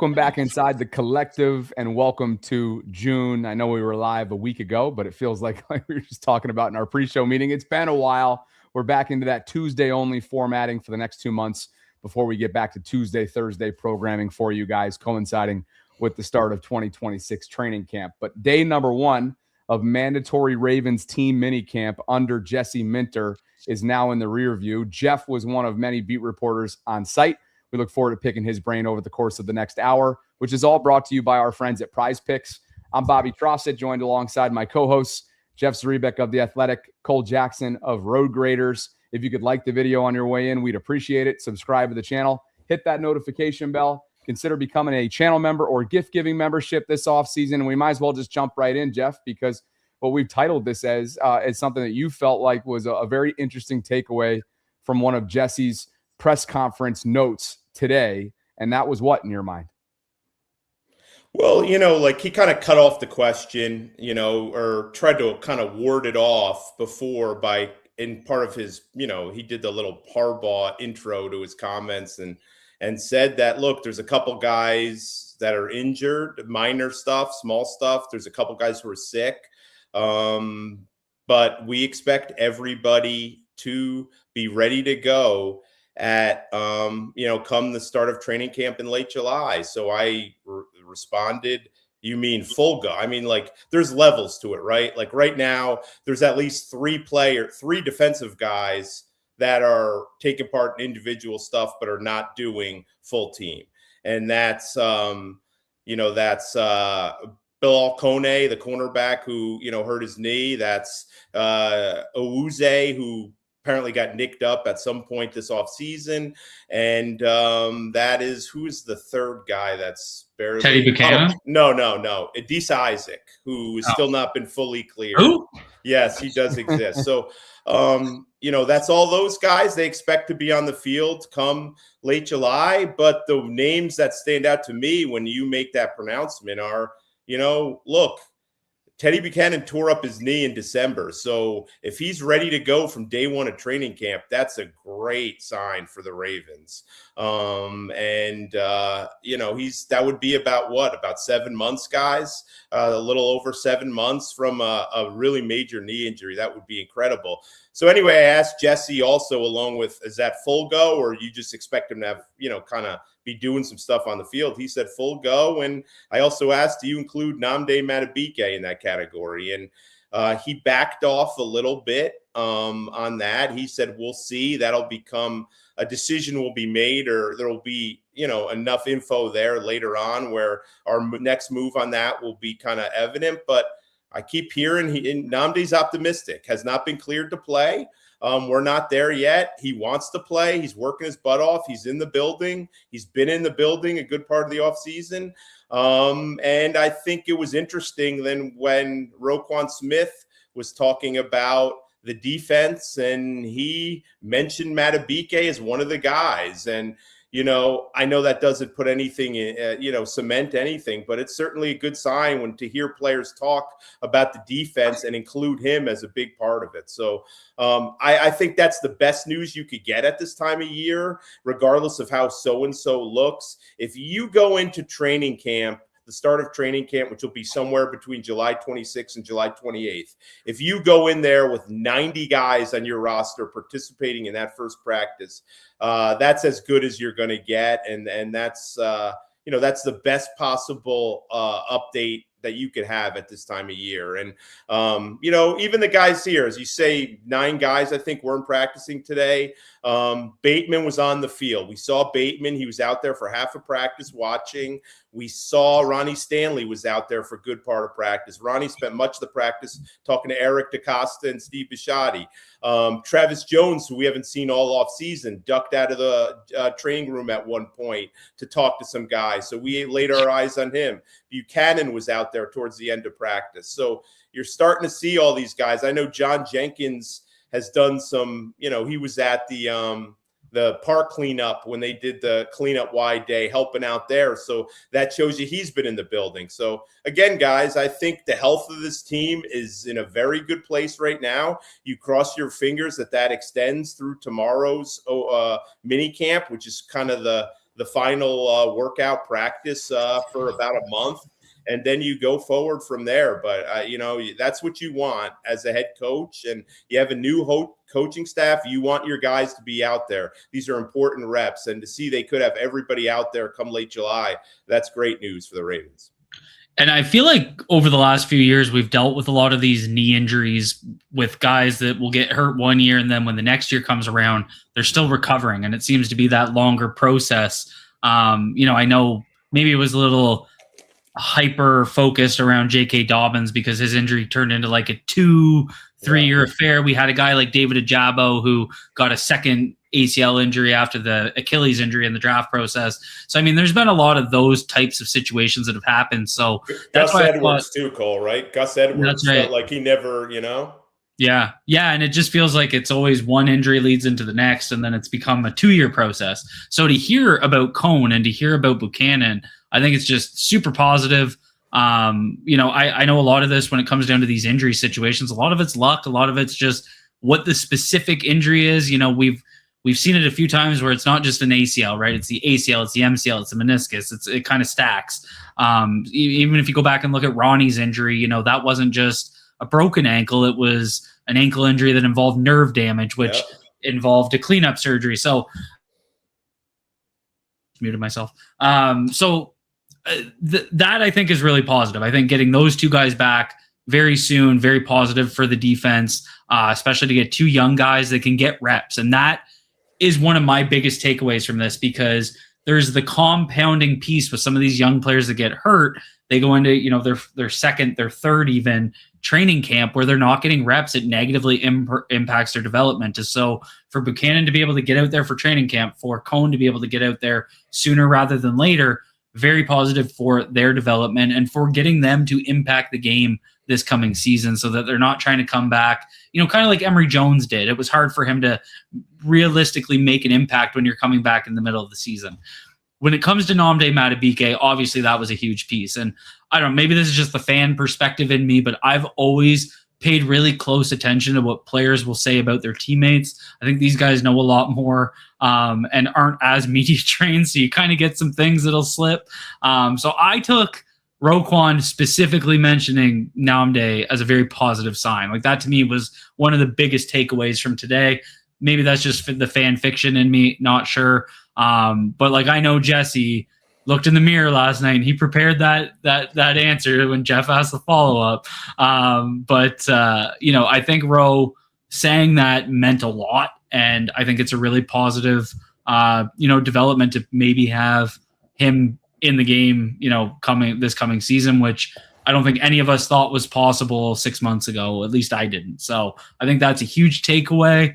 Welcome back inside the collective, and welcome to June. I know we were live a week ago, but it feels like we were just talking about in our pre-show meeting. It's been a while. We're back into that Tuesday-only formatting for the next 2 months before we get back to Tuesday, Thursday programming for you guys, coinciding with the start of 2026 training camp. But day number 1 of mandatory Ravens team minicamp under Jesse Minter is now in the rear view. Jeff was one of many beat reporters on site. We look forward to picking his brain over the course of the next hour, which is all brought to you by our friends at Prize Picks. I'm Bobby Trossett, joined alongside my co-hosts, Jeff Zaribek of The Athletic, Cole Jackson of Road Graders. If you could like the video on your way in, we'd appreciate it. Subscribe to the channel. Hit that notification bell. Consider becoming a channel member or gift-giving membership this offseason. And we might as well just jump right in, Jeff, because what we've titled this as is something that you felt like was a very interesting takeaway from one of Jesse's press conference notes today, and that was what in your mind? Well, like he kind of cut off the question, or tried to kind of ward it off before by, in part of his, he did the little Harbaugh intro to his comments and said that, look, there's a couple guys that are injured, minor stuff, small stuff. There's a couple guys who are sick. But we expect everybody to be ready to go at come the start of training camp in late July. So I responded, you mean full go? I mean, like, there's levels to it, right? Like right now there's at least three defensive guys that are taking part in individual stuff but are not doing full team, and that's Bill Alcone, the cornerback who hurt his knee. That's Owuze, who apparently got nicked up at some point this offseason. And that is, who's the third guy that's barely... Teddy Buchanan? Oh, no. Adisa Isaac, who has still not been fully cleared. Who? Yes, he does exist. So, that's all those guys. They expect to be on the field come late July. But the names that stand out to me when you make that pronouncement are, look, Teddy Buchanan tore up his knee in December. So if he's ready to go from day one of training camp, that's a great sign for the Ravens. That would be about 7 months, guys, a little over 7 months from a really major knee injury. That would be incredible. So anyway, I asked Jesse also, along with, is that full go, or you just expect him to have, kind of be doing some stuff on the field? He said full go. And I also asked, do you include Nnamdi Madubuike in that category? And he backed off a little bit on that. He said, we'll see. That'll become a decision will be made, or there will be, enough info there later on where our next move on that will be kind of evident. But I keep hearing Nnamdi's optimistic, has not been cleared to play. We're not there yet. He wants to play. He's working his butt off. He's in the building. He's been in the building a good part of the offseason. And I think it was interesting then when Roquan Smith was talking about the defense, and he mentioned Madubuike as one of the guys. And, I know that doesn't put anything in, cement anything, but it's certainly a good sign to hear players talk about the defense and include him as a big part of it. So I think that's the best news you could get at this time of year, regardless of how so-and-so looks. If you go into training camp, the start of training camp, which will be somewhere between July 26th and July 28th. If you go in there with 90 guys on your roster participating in that first practice, that's as good as you're going to get. And that's, that's the best possible update that you could have at this time of year. And, even the guys here, as you say, 9 guys, I think, weren't practicing today. Bateman was on the field. We saw Bateman. He was out there for half of practice watching. We saw Ronnie Stanley was out there for a good part of practice. Ronnie spent much of the practice talking to Eric DaCosta and Steve Bisciotti. Travis Jones, who we haven't seen all off season, ducked out of the training room at one point to talk to some guys. So we laid our eyes on him. Buchanan was out there towards the end of practice. So you're starting to see all these guys. I know John Jenkins has done some, he was at the park cleanup when they did the cleanup wide day, helping out there. So that shows you he's been in the building. So again, guys, I think the health of this team is in a very good place right now. You cross your fingers that extends through tomorrow's mini camp, which is kind of the the final workout practice for about a month. And then you go forward from there. But, that's what you want as a head coach. And you have a new coaching staff. You want your guys to be out there. These are important reps. And to see they could have everybody out there come late July, that's great news for the Ravens. And I feel like over the last few years, we've dealt with a lot of these knee injuries with guys that will get hurt one year, and then when the next year comes around, they're still recovering. And it seems to be that longer process. I know maybe it was a little hyper focused around J.K. Dobbins because his injury turned into like a 2-3 year affair. We had a guy like David Ajabo who got a second ACL injury after the Achilles injury in the draft process. So, I mean, there's been a lot of those types of situations that have happened. So that's Gus Edwards too, Cole, right? Gus Edwards, that's right. Like he never, Yeah. And it just feels like it's always one injury leads into the next, and then it's become a 2-year process. So to hear about Cone and to hear about Buchanan, I think it's just super positive. I know a lot of this when it comes down to these injury situations, a lot of it's luck. A lot of it's just what the specific injury is. We've seen it a few times where it's not just an ACL, right? It's the ACL, it's the MCL, it's the meniscus. It kind of stacks. Even if you go back and look at Ronnie's injury, that wasn't just a broken ankle. It was an ankle injury that involved nerve damage, which involved a cleanup surgery. So muted myself. That I think is really positive. I think getting those two guys back very soon, very positive for the defense, especially to get two young guys that can get reps. And that is one of my biggest takeaways from this, because there's the compounding piece with some of these young players that get hurt. They go into, their second, their third even training camp where they're not getting reps. It negatively impacts their development. And so for Buchanan to be able to get out there for training camp, for Cone to be able to get out there sooner rather than later, very positive for their development and for getting them to impact the game this coming season so that they're not trying to come back, kind of like Emory Jones did. It was hard for him to realistically make an impact when you're coming back in the middle of the season. When it comes to Nnamdi Madubuike, obviously that was a huge piece. And I don't know, maybe this is just the fan perspective in me, but I've always paid really close attention to what players will say about their teammates. I think these guys know a lot more and aren't as media trained, so you kind of get some things that'll slip. So I took Roquan specifically mentioning Nnamdi as a very positive sign. Like that to me was one of the biggest takeaways from today. Maybe that's just the fan fiction in me, not sure. But like I know Jesse looked in the mirror last night and he prepared that answer when Jeff asked the follow-up. I think Ro saying that meant a lot. And I think it's a really positive, development to maybe have him in the game, coming season, which I don't think any of us thought was possible 6 months ago. At least I didn't. So I think that's a huge takeaway.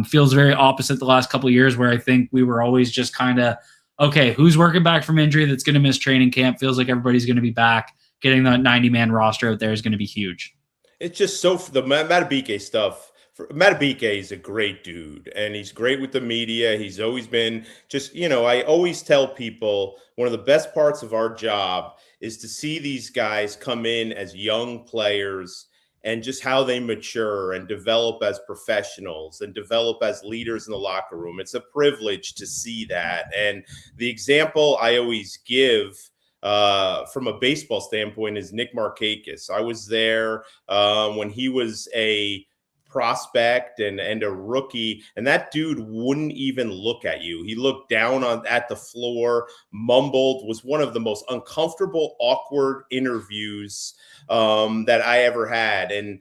Feels very opposite the last couple of years where I think we were always just kind of, okay, who's working back from injury that's going to miss training camp? Feels like everybody's going to be back. Getting that 90-man roster out there is going to be huge. It's just the Madubuike stuff. Madubuike is a great dude, and he's great with the media. He's always been just, I always tell people one of the best parts of our job is to see these guys come in as young players and just how they mature and develop as professionals and develop as leaders in the locker room. It's a privilege to see that. And the example I always give from a baseball standpoint is Nick Markakis. I was there when he was a prospect and a rookie, and that dude wouldn't even look at you. He looked down at the floor, mumbled, was one of the most uncomfortable, awkward interviews that I ever had. And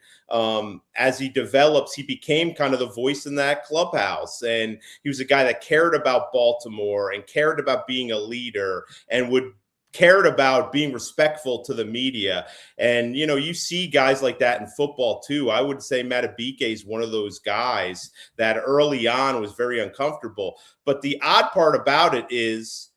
as he develops, he became kind of the voice in that clubhouse. And he was a guy that cared about Baltimore and cared about being a leader and cared about being respectful to the media. And, you see guys like that in football too. I would say Madubuike is one of those guys that early on was very uncomfortable. But the odd part about it is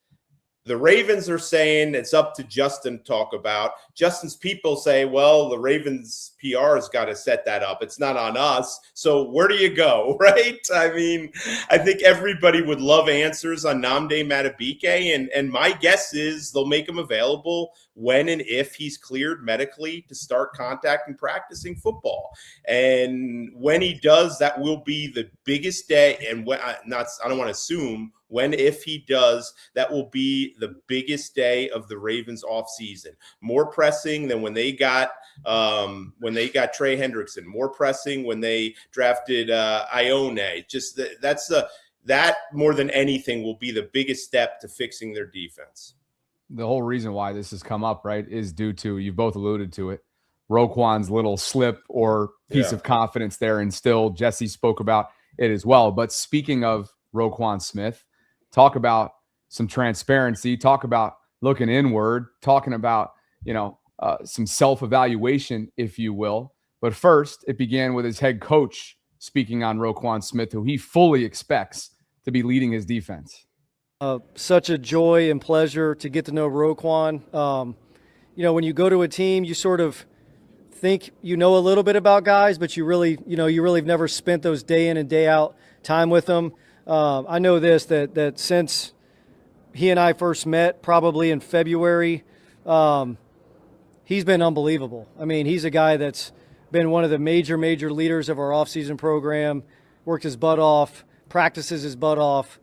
the Ravens are saying it's up to Justin to talk about. Justin's people say, well, the Ravens PR has got to set that up. It's not on us. So where do you go, right? I mean, I think everybody would love answers on Nnamdi Madubuike, and my guess is they'll make him available when and if he's cleared medically to start contact and practicing football. And when he does, that will be the biggest day. And when I don't want to assume, when, if he does, that will be the biggest day of the Ravens offseason. More pressing than when they got Trey Hendrickson. More pressing when they drafted Ione. Just that more than anything will be the biggest step to fixing their defense. The whole reason why this has come up, right, is due to, you've both alluded to it, Roquan's little slip or piece of confidence there instilled. Jesse spoke about it as well. But speaking of Roquan Smith, talk about some transparency, talk about looking inward, talking about, some self-evaluation, if you will. But first, it began with his head coach speaking on Roquan Smith, who he fully expects to be leading his defense. Such a joy and pleasure to get to know Roquan. When you go to a team, you sort of think you know a little bit about guys, but you really have never spent those day in and day out time with them. I know this, that since he and I first met, probably in February, he's been unbelievable. I mean, he's a guy that's been one of the major leaders of our offseason program, worked his butt off, practices his butt off,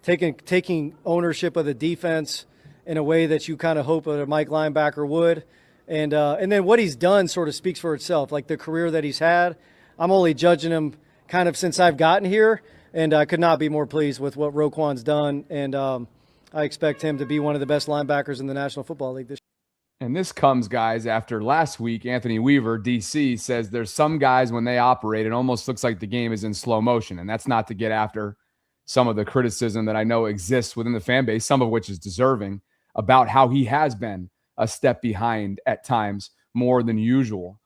taking ownership of the defense in a way that you kind of hope a Mike linebacker would. And then what he's done sort of speaks for itself, like the career that he's had. I'm only judging him kind of since I've gotten here, and I could not be more pleased with what Roquan's done. And I expect him to be one of the best linebackers in the National Football League this year. And this comes, guys, after last week, Anthony Weaver, DC, says there's some guys when they operate, it almost looks like the game is in slow motion. And that's not to get after some of the criticism that I know exists within the fan base, some of which is deserving, about how he has been a step behind at times more than usual,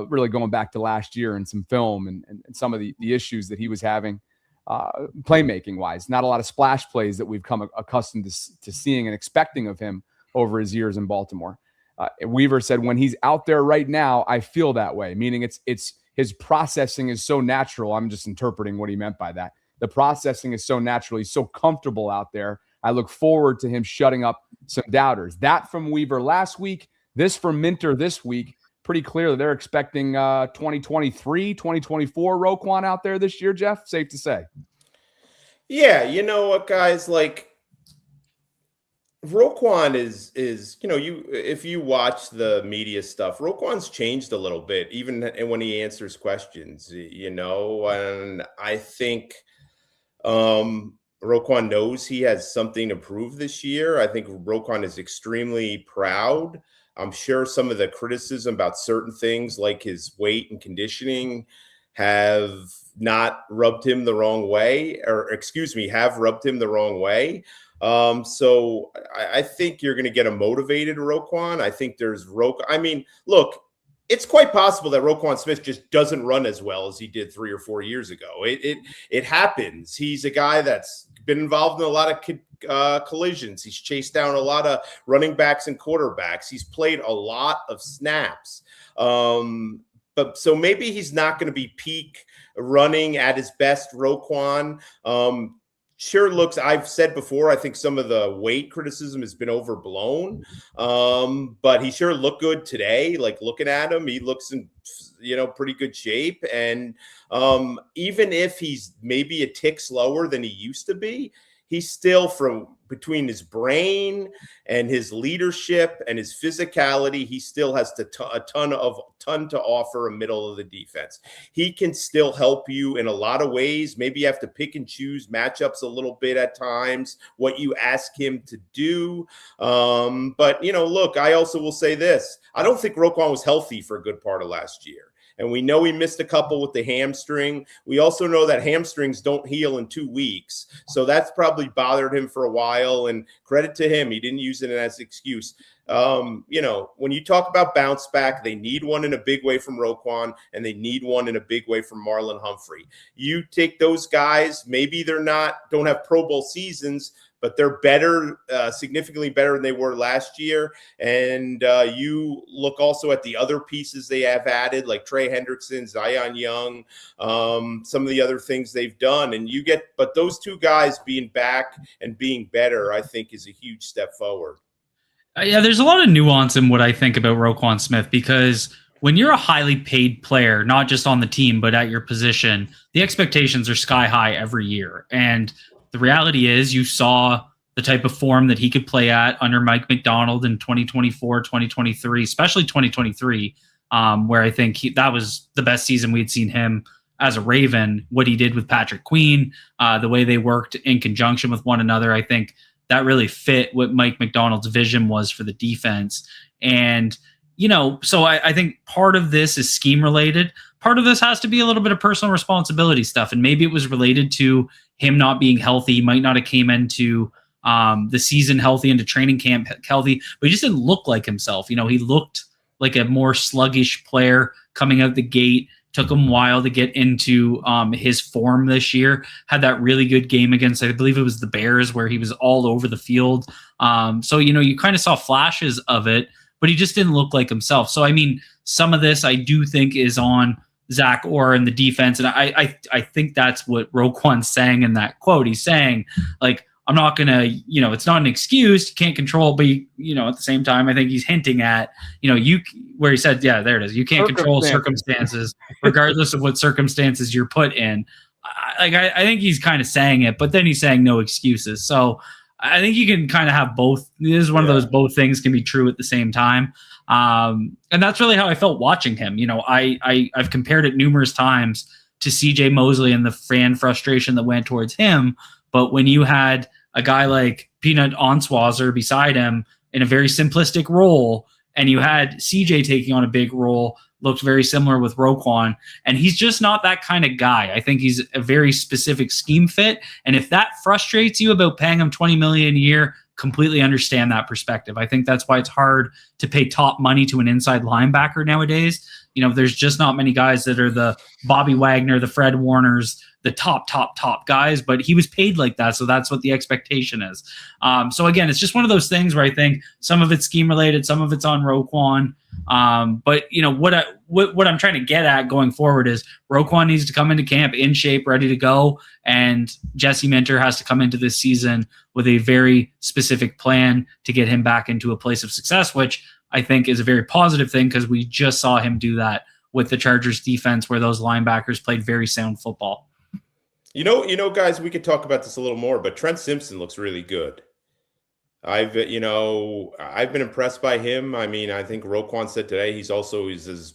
really going back to last year and some film and some of the issues that he was having playmaking-wise. Not a lot of splash plays that we've come accustomed to seeing and expecting of him over his years in Baltimore. Weaver said, when he's out there right now, I feel that way, meaning it's his processing is so natural. I'm just interpreting what he meant by that. The processing is so natural. He's so comfortable out there. I look forward to him shutting up some doubters. That from Weaver last week, this from Minter this week. Pretty clear that they're expecting 2023, 2024 Roquan out there this year, Jeff. Safe to say. Yeah, you know what, guys, like, Roquan is if you watch the media stuff, Roquan's changed a little bit, even when he answers questions, and I think Roquan knows he has something to prove this year. I think Roquan is extremely proud. I'm sure some of the criticism about certain things like his weight and conditioning have rubbed him the wrong way. So I think you're going to get a motivated Roquan. I think there's look, it's quite possible that Roquan Smith just doesn't run as well as he did 3 or 4 years ago. It happens. He's a guy that's been involved in a lot of collisions. He's chased down a lot of running backs and quarterbacks. He's played a lot of snaps. But so maybe he's not going to be peak running at his best Roquan. Sure looks, I've said before, I think some of the weight criticism has been overblown. But he sure looked good today. Like, looking at him, he looks in, pretty good shape. And even if he's maybe a tick slower than he used to be, he's still, from between his brain and his leadership and his physicality, he still has a ton to offer a middle of the defense. He can still help you in a lot of ways. Maybe you have to pick and choose matchups a little bit at times, what you ask him to do. But, look, I also will say this. I don't think Roquan was healthy for a good part of last year. And we know he missed a couple with the hamstring. We also know that hamstrings don't heal in 2 weeks. So that's probably bothered him for a while. And credit to him, he didn't use it as an excuse. When you talk about bounce back, they need one in a big way from Roquan, and they need one in a big way from Marlon Humphrey. You take those guys, maybe don't have Pro Bowl seasons, but they're better, significantly better than they were last year. And you look also at the other pieces they have added, like Trey Hendrickson, Zion Young, some of the other things they've done. And but those two guys being back and being better, I think is a huge step forward. Yeah, there's a lot of nuance in what I think about Roquan Smith, because when you're a highly paid player, not just on the team, but at your position, the expectations are sky high every year. And the reality is you saw the type of form that he could play at under Mike Macdonald in 2024, 2023, especially 2023, where I think that was the best season we had seen him as a Raven. What he did with Patrick Queen, the way they worked in conjunction with one another, I think that really fit what Mike Macdonald's vision was for the defense. And, so I think part of this is scheme related. Part of this has to be a little bit of personal responsibility stuff. And maybe it was related to him not being healthy. He might not have came into the season healthy, into training camp healthy, but he just didn't look like himself. He looked like a more sluggish player coming out the gate. Took him a while to get into his form this year. Had that really good game against, I believe it was the Bears, where he was all over the field. So, you kind of saw flashes of it, but he just didn't look like himself. So, I mean, some of this I do think is on Zach Orr and the defense. And I think that's what Roquan's saying in that quote. He's saying, like, I'm not going to, it's not an excuse. You can't control, but at the same time, I think he's hinting at, where he said, yeah, there it is. You can't control circumstances regardless of what circumstances you're put in. I think he's kind of saying it, but then he's saying no excuses. So I think you can kind of have both. This is one of those, both things can be true at the same time. And that's really how I felt watching him. I've compared it numerous times to CJ Mosley and the fan frustration that went towards him. But when you had a guy like Peanut Onswazer beside him in a very simplistic role, and you had CJ taking on a big role, looked very similar with Roquan, and he's just not that kind of guy. I think he's a very specific scheme fit, and if that frustrates you about paying him $20 million a year, completely understand that perspective. I think that's why it's hard to pay top money to an inside linebacker nowadays. There's just not many guys that are the Bobby Wagner, the Fred Warners, the top guys, but he was paid like that. So that's what the expectation is. So again, it's just one of those things where I think some of it's scheme related, some of it's on Roquan. But what I'm trying to get at going forward is Roquan needs to come into camp in shape, ready to go. And Jesse Minter has to come into this season with a very specific plan to get him back into a place of success, which I think is a very positive thing, because we just saw him do that with the Chargers defense, where those linebackers played very sound football. Guys, we could talk about this a little more, but Trent Simpson looks really good. I've been impressed by him. I mean, I think Roquan said today he's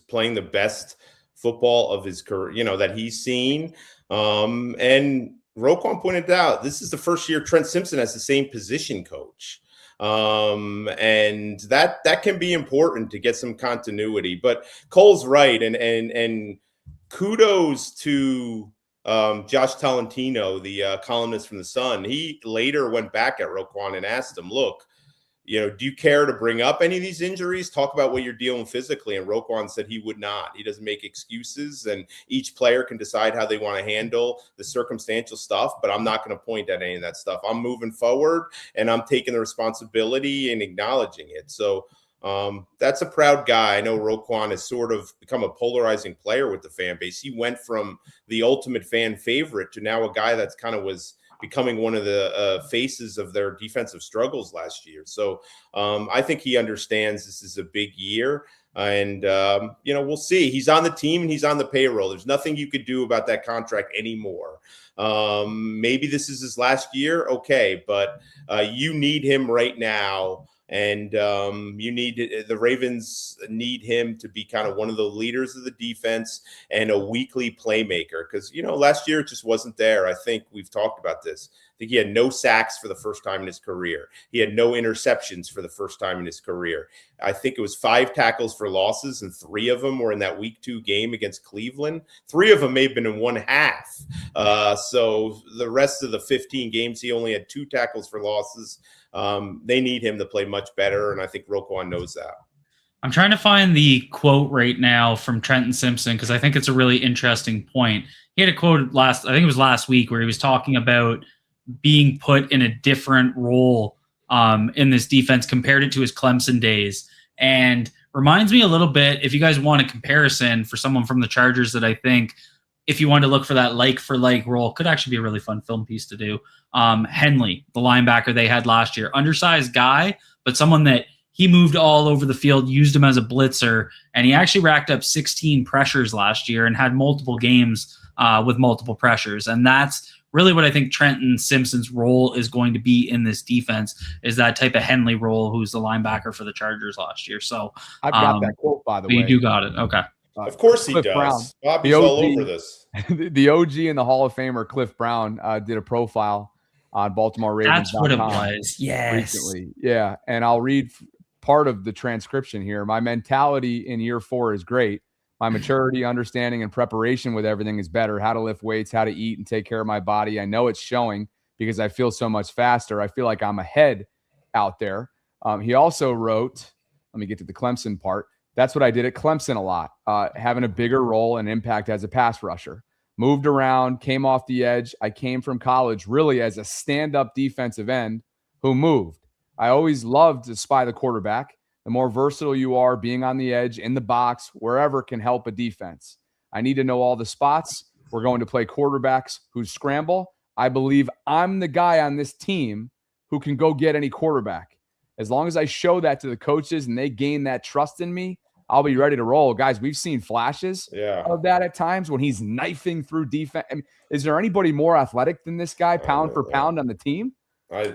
playing the best football of his career, that he's seen. And Roquan pointed out this is the first year Trent Simpson has the same position coach. And that can be important to get some continuity. But Cole's right, and kudos to Josh Tolentino, the columnist from The Sun. He later went back at Roquan and asked him, look, do you care to bring up any of these injuries? Talk about what you're dealing physically. And Roquan said he would not. He doesn't make excuses, and each player can decide how they want to handle the circumstantial stuff, but I'm not going to point at any of that stuff. I'm moving forward, and I'm taking the responsibility and acknowledging it. So that's a proud guy. I know Roquan has sort of become a polarizing player with the fan base. He went from the ultimate fan favorite to now a guy that's kind of was becoming one of the faces of their defensive struggles last year. So I think he understands this is a big year. And, we'll see. He's on the team and he's on the payroll. There's nothing you could do about that contract anymore. Maybe this is his last year. Okay. But you need him right now. And the Ravens need him to be kind of one of the leaders of the defense and a weekly playmaker. Because, last year it just wasn't there. I think we've talked about this. I think he had no sacks for the first time in his career. He had no interceptions for the first time in his career. I think it was 5 tackles for losses, and 3 of them were in that week 2 game against Cleveland. 3 of them may have been in one half. So the rest of the 15 games, he only had 2 tackles for losses. They need him to play much better, and I think Roquan knows that. I'm trying to find the quote right now from Trenton Simpson, because I think it's a really interesting point. He had a quote last week where he was talking about being put in a different role in this defense, compared it to his Clemson days. And reminds me a little bit, if you guys want a comparison for someone from the Chargers that I think, if you want to look for that like for like role, could actually be a really fun film piece to do. Henley, the linebacker they had last year, undersized guy, but someone that he moved all over the field, used him as a blitzer, and he actually racked up 16 pressures last year and had multiple games with multiple pressures. And that's really what I think Trenton Simpson's role is going to be in this defense, is that type of Henley role, who's the linebacker for the Chargers last year. So I've got that quote, by the way. You do got it. Okay. Of course he Cliff does. Brown, Bobby's all over this. The OG and the Hall of Famer Cliff Brown did a profile on Baltimore Ravens. That's what it was. Yes. Recently. Yeah. And I'll read part of the transcription here. My mentality in year 4 is great. My maturity, understanding, and preparation with everything is better. How to lift weights, how to eat and take care of my body. I know it's showing because I feel so much faster. I feel like I'm ahead out there. He also wrote, let me get to the Clemson part. That's what I did at Clemson a lot, having a bigger role and impact as a pass rusher. Moved around, came off the edge. I came from college really as a stand-up defensive end who moved. I always loved to spy the quarterback. The more versatile you are, being on the edge, in the box, wherever can help a defense. I need to know all the spots. We're going to play quarterbacks who scramble. I believe I'm the guy on this team who can go get any quarterback. As long as I show that to the coaches and they gain that trust in me, I'll be ready to roll. Guys, we've seen flashes of that at times when he's knifing through defense. I mean, is there anybody more athletic than this guy, pound for pound, on the team?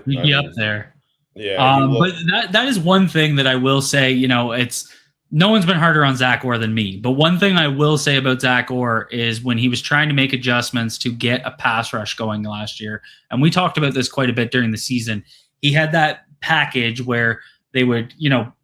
He'd up there. Yeah. But that is one thing that I will say, it's no one's been harder on Zach Orr than me. But one thing I will say about Zach Orr is when he was trying to make adjustments to get a pass rush going last year, and we talked about this quite a bit during the season, he had that package where they would,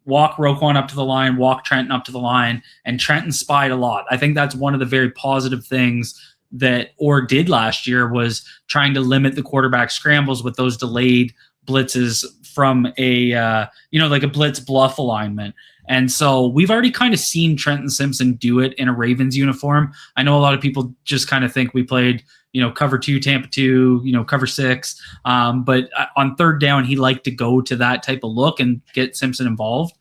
walk Roquan up to the line, walk Trenton up to the line, and Trenton spied a lot. I think that's one of the very positive things that Orr did last year, was trying to limit the quarterback scrambles with those delayed blitzes from a, like a blitz bluff alignment. And so we've already kind of seen Trenton Simpson do it in a Ravens uniform. I know a lot of people just kind of think we played, cover 2, Tampa 2, cover 6. But on third down, he liked to go to that type of look and get Simpson involved.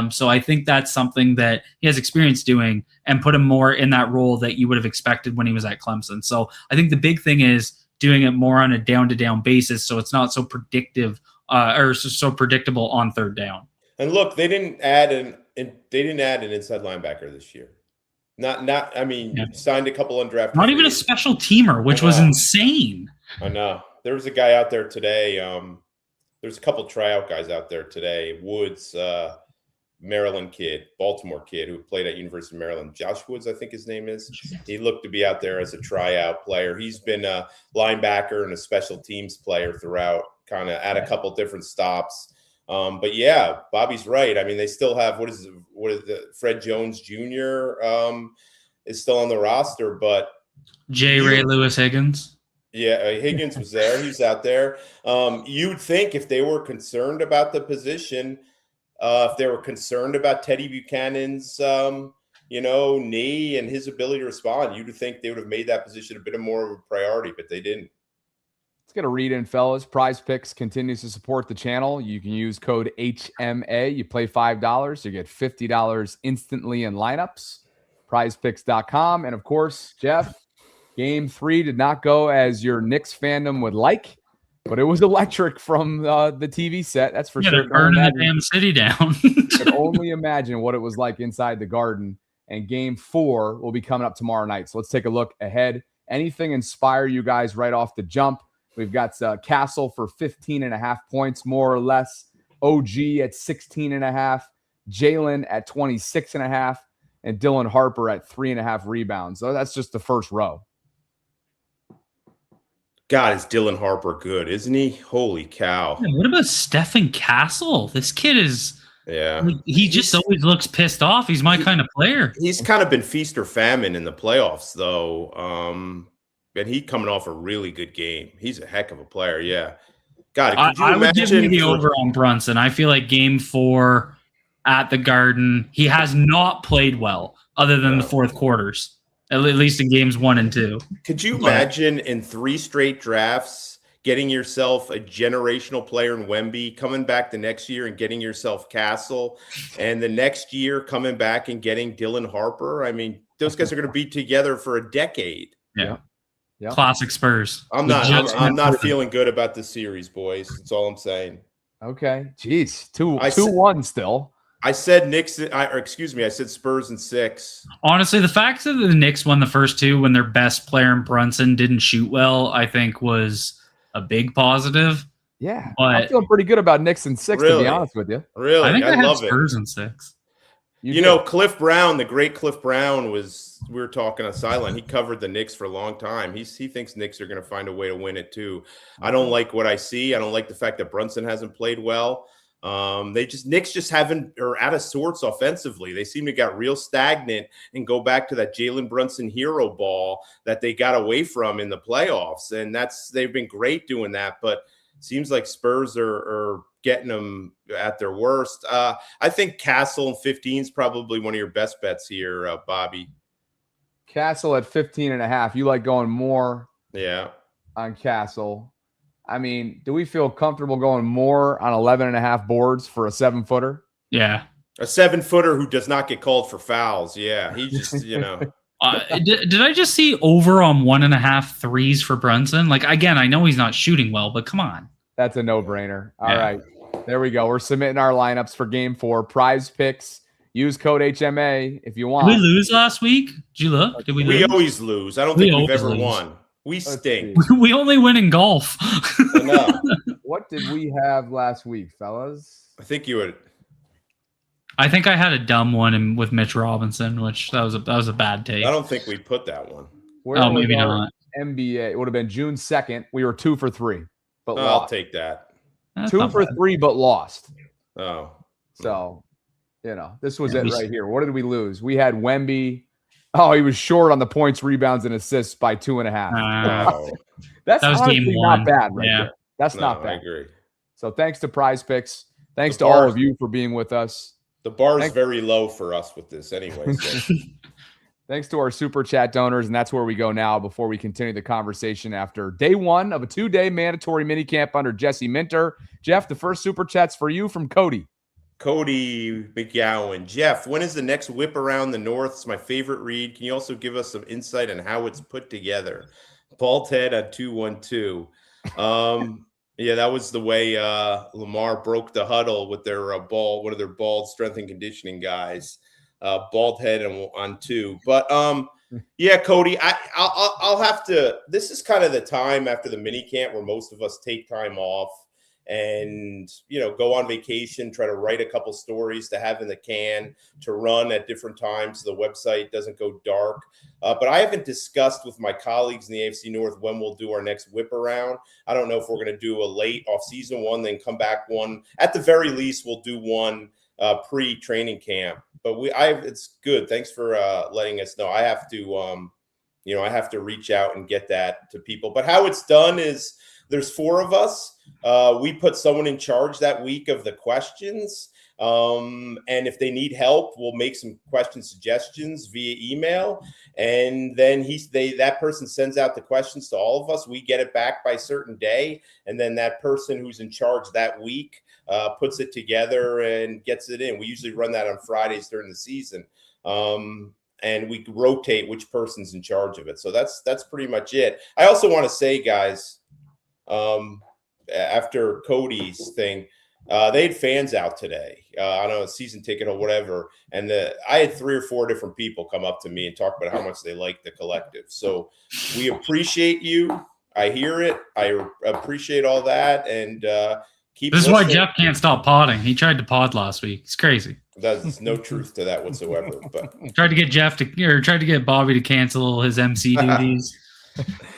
So I think that's something that he has experience doing and put him more in that role that you would have expected when he was at Clemson. So I think the big thing is doing it more on a down-to-down basis, so it's not so predictive or so predictable on third down. And look, they didn't add an inside linebacker this year. Signed a couple undrafted. Not even a special teamer, which was insane. I know. There was a guy out there today. There's a couple tryout guys out there today. Woods, Maryland kid, Baltimore kid who played at University of Maryland. Josh Woods, I think his name is. He looked to be out there as a tryout player. He's been a linebacker and a special teams player throughout, kind of at a couple different stops. But yeah, Bobby's right. I mean, they still have Fred Jones Jr. Is still on the roster, but Ray Lewis Higgins. Yeah, Higgins was there. He's out there. You'd think if they were concerned about the position, if they were concerned about Teddy Buchanan's, knee and his ability to respond, you'd think they would have made that position a bit more of a priority, but they didn't. Let's get a read in, fellas. Prize Picks continues to support the channel. You can use code HMA. You play $5, you get $50 instantly in lineups. PrizePicks.com. And of course, Jeff, Game 3 did not go as your Knicks fandom would like, but it was electric from the TV set. That's for sure. They're burning the damn city down. You can only imagine what it was like inside the Garden. And Game 4 will be coming up tomorrow night. So let's take a look ahead. Anything inspire you guys right off the jump? We've got Castle for 15.5 points, more or less. OG at 16.5. Jalen at 26.5. And Dylan Harper at 3.5 rebounds. So that's just the first row. God, is Dylan Harper good, isn't he? Holy cow. Yeah, what about Stephen Castle? This kid is... Yeah. He just always looks pissed off. He's my kind of player. He's kind of been feast or famine in the playoffs, though. And he coming off a really good game. He's a heck of a player, yeah. God, could you I would imagine give me the over on Brunson. I feel like Game 4 at the Garden, he has not played well other than the fourth quarters, at least in Games 1 and 2. Could you imagine in 3 straight drafts getting yourself a generational player in Wemby, coming back the next year and getting yourself Castle, and the next year coming back and getting Dylan Harper. I mean, those guys are going to be together for a decade. Yeah. Yep. Classic Spurs. I'm not feeling good about the series, boys. That's all I'm saying. Okay. Jeez. 2-1 still. I said Knicks, I said Spurs in 6. Honestly, the fact that the Knicks won the first 2 when their best player in Brunson didn't shoot well, I think was a big positive. Yeah. But I'm feeling pretty good about Knicks in 6, to be honest with you. Really? I think I love had Spurs in 6. You know, Cliff Brown, the great Cliff Brown, we were talking on sideline. He covered the Knicks for a long time. He thinks Knicks are going to find a way to win it too. I don't like what I see. I don't like the fact that Brunson hasn't played well. Knicks just are out of sorts offensively. They seem to got real stagnant and go back to that Jalen Brunson hero ball that they got away from in the playoffs. And they've been great doing that, but seems like Spurs are getting them at their worst. I think Castle in 15 is probably one of your best bets here, Bobby. Castle at 15.5. You like going more on Castle. I mean, do we feel comfortable going more on 11.5 boards for a 7-footer? Yeah. A 7-footer who does not get called for fouls. Yeah. He just, you know. Did I just see over on 1.5 threes for Brunson? Like, again, I know he's not shooting well, but come on. That's a no-brainer. All right. There we go. We're submitting our lineups for game 4. Prize picks. Use code HMA if you want. Did we lose last week? Did you look? Did we lose? We always lose. I don't think we've ever won. We stink. We only win in golf. What did we have last week, fellas? I think you would. I think I had a dumb one with Mitch Robinson, which that was a bad take. I don't think we put that one. Maybe not. NBA. It would have been June 2nd. We were 2 for 3, but I'll take that. That's 2 for 3, but lost. Oh, so this was it right here. What did we lose? We had Wemby. Oh, he was short on the points, rebounds, and assists by 2.5. That's honestly not bad right there. That's not bad. I agree. So thanks to Prize Picks. Thanks to all of you for being with us. The bar is very low for us with this anyway. So. Thanks to our Super Chat donors, and that's where we go now before we continue the conversation after day 1 of a 2-day mandatory minicamp under Jesse Minter. Jeff, the first Super Chat's for you from Cody. Cody McGowan. Jeff, when is the next Whip Around the North? It's my favorite read. Can you also give us some insight on how it's put together? Bald head on 212. Yeah, that was the way Lamar broke the huddle with their one of their bald strength and conditioning guys. Bald head on 2. But yeah, Cody, I'll have to. This is kind of the time after the mini camp where most of us take time off and go on vacation, try to write a couple stories to have in the can to run at different times so the website doesn't go dark. But I haven't discussed with my colleagues in the AFC North when we'll do our next whip around. I don't know if we're going to do a late off-season one, then come back one. At the very least, we'll do one pre-training camp. But it's good. Thanks for letting us know. I have to reach out and get that to people. But how it's done is there's 4 of us. We put someone in charge that week of the questions. And if they need help, we'll make some question suggestions via email. And then that person sends out the questions to all of us. We get it back by a certain day. And then that person who's in charge that week puts it together and gets it in. We usually run that on Fridays during the season. And we rotate which person's in charge of it. So that's pretty much it. I also want to say, guys, after Cody's thing, they had fans out today. I don't know, a season ticket or whatever. And I had 3 or 4 different people come up to me and talk about how much they like the collective. So we appreciate you. I hear it. I appreciate all that. And keep This is listening. why Jeff can't stop podding. He tried to pod last week. It's crazy. There's no truth to that whatsoever. But tried to get Bobby to cancel his MC duties.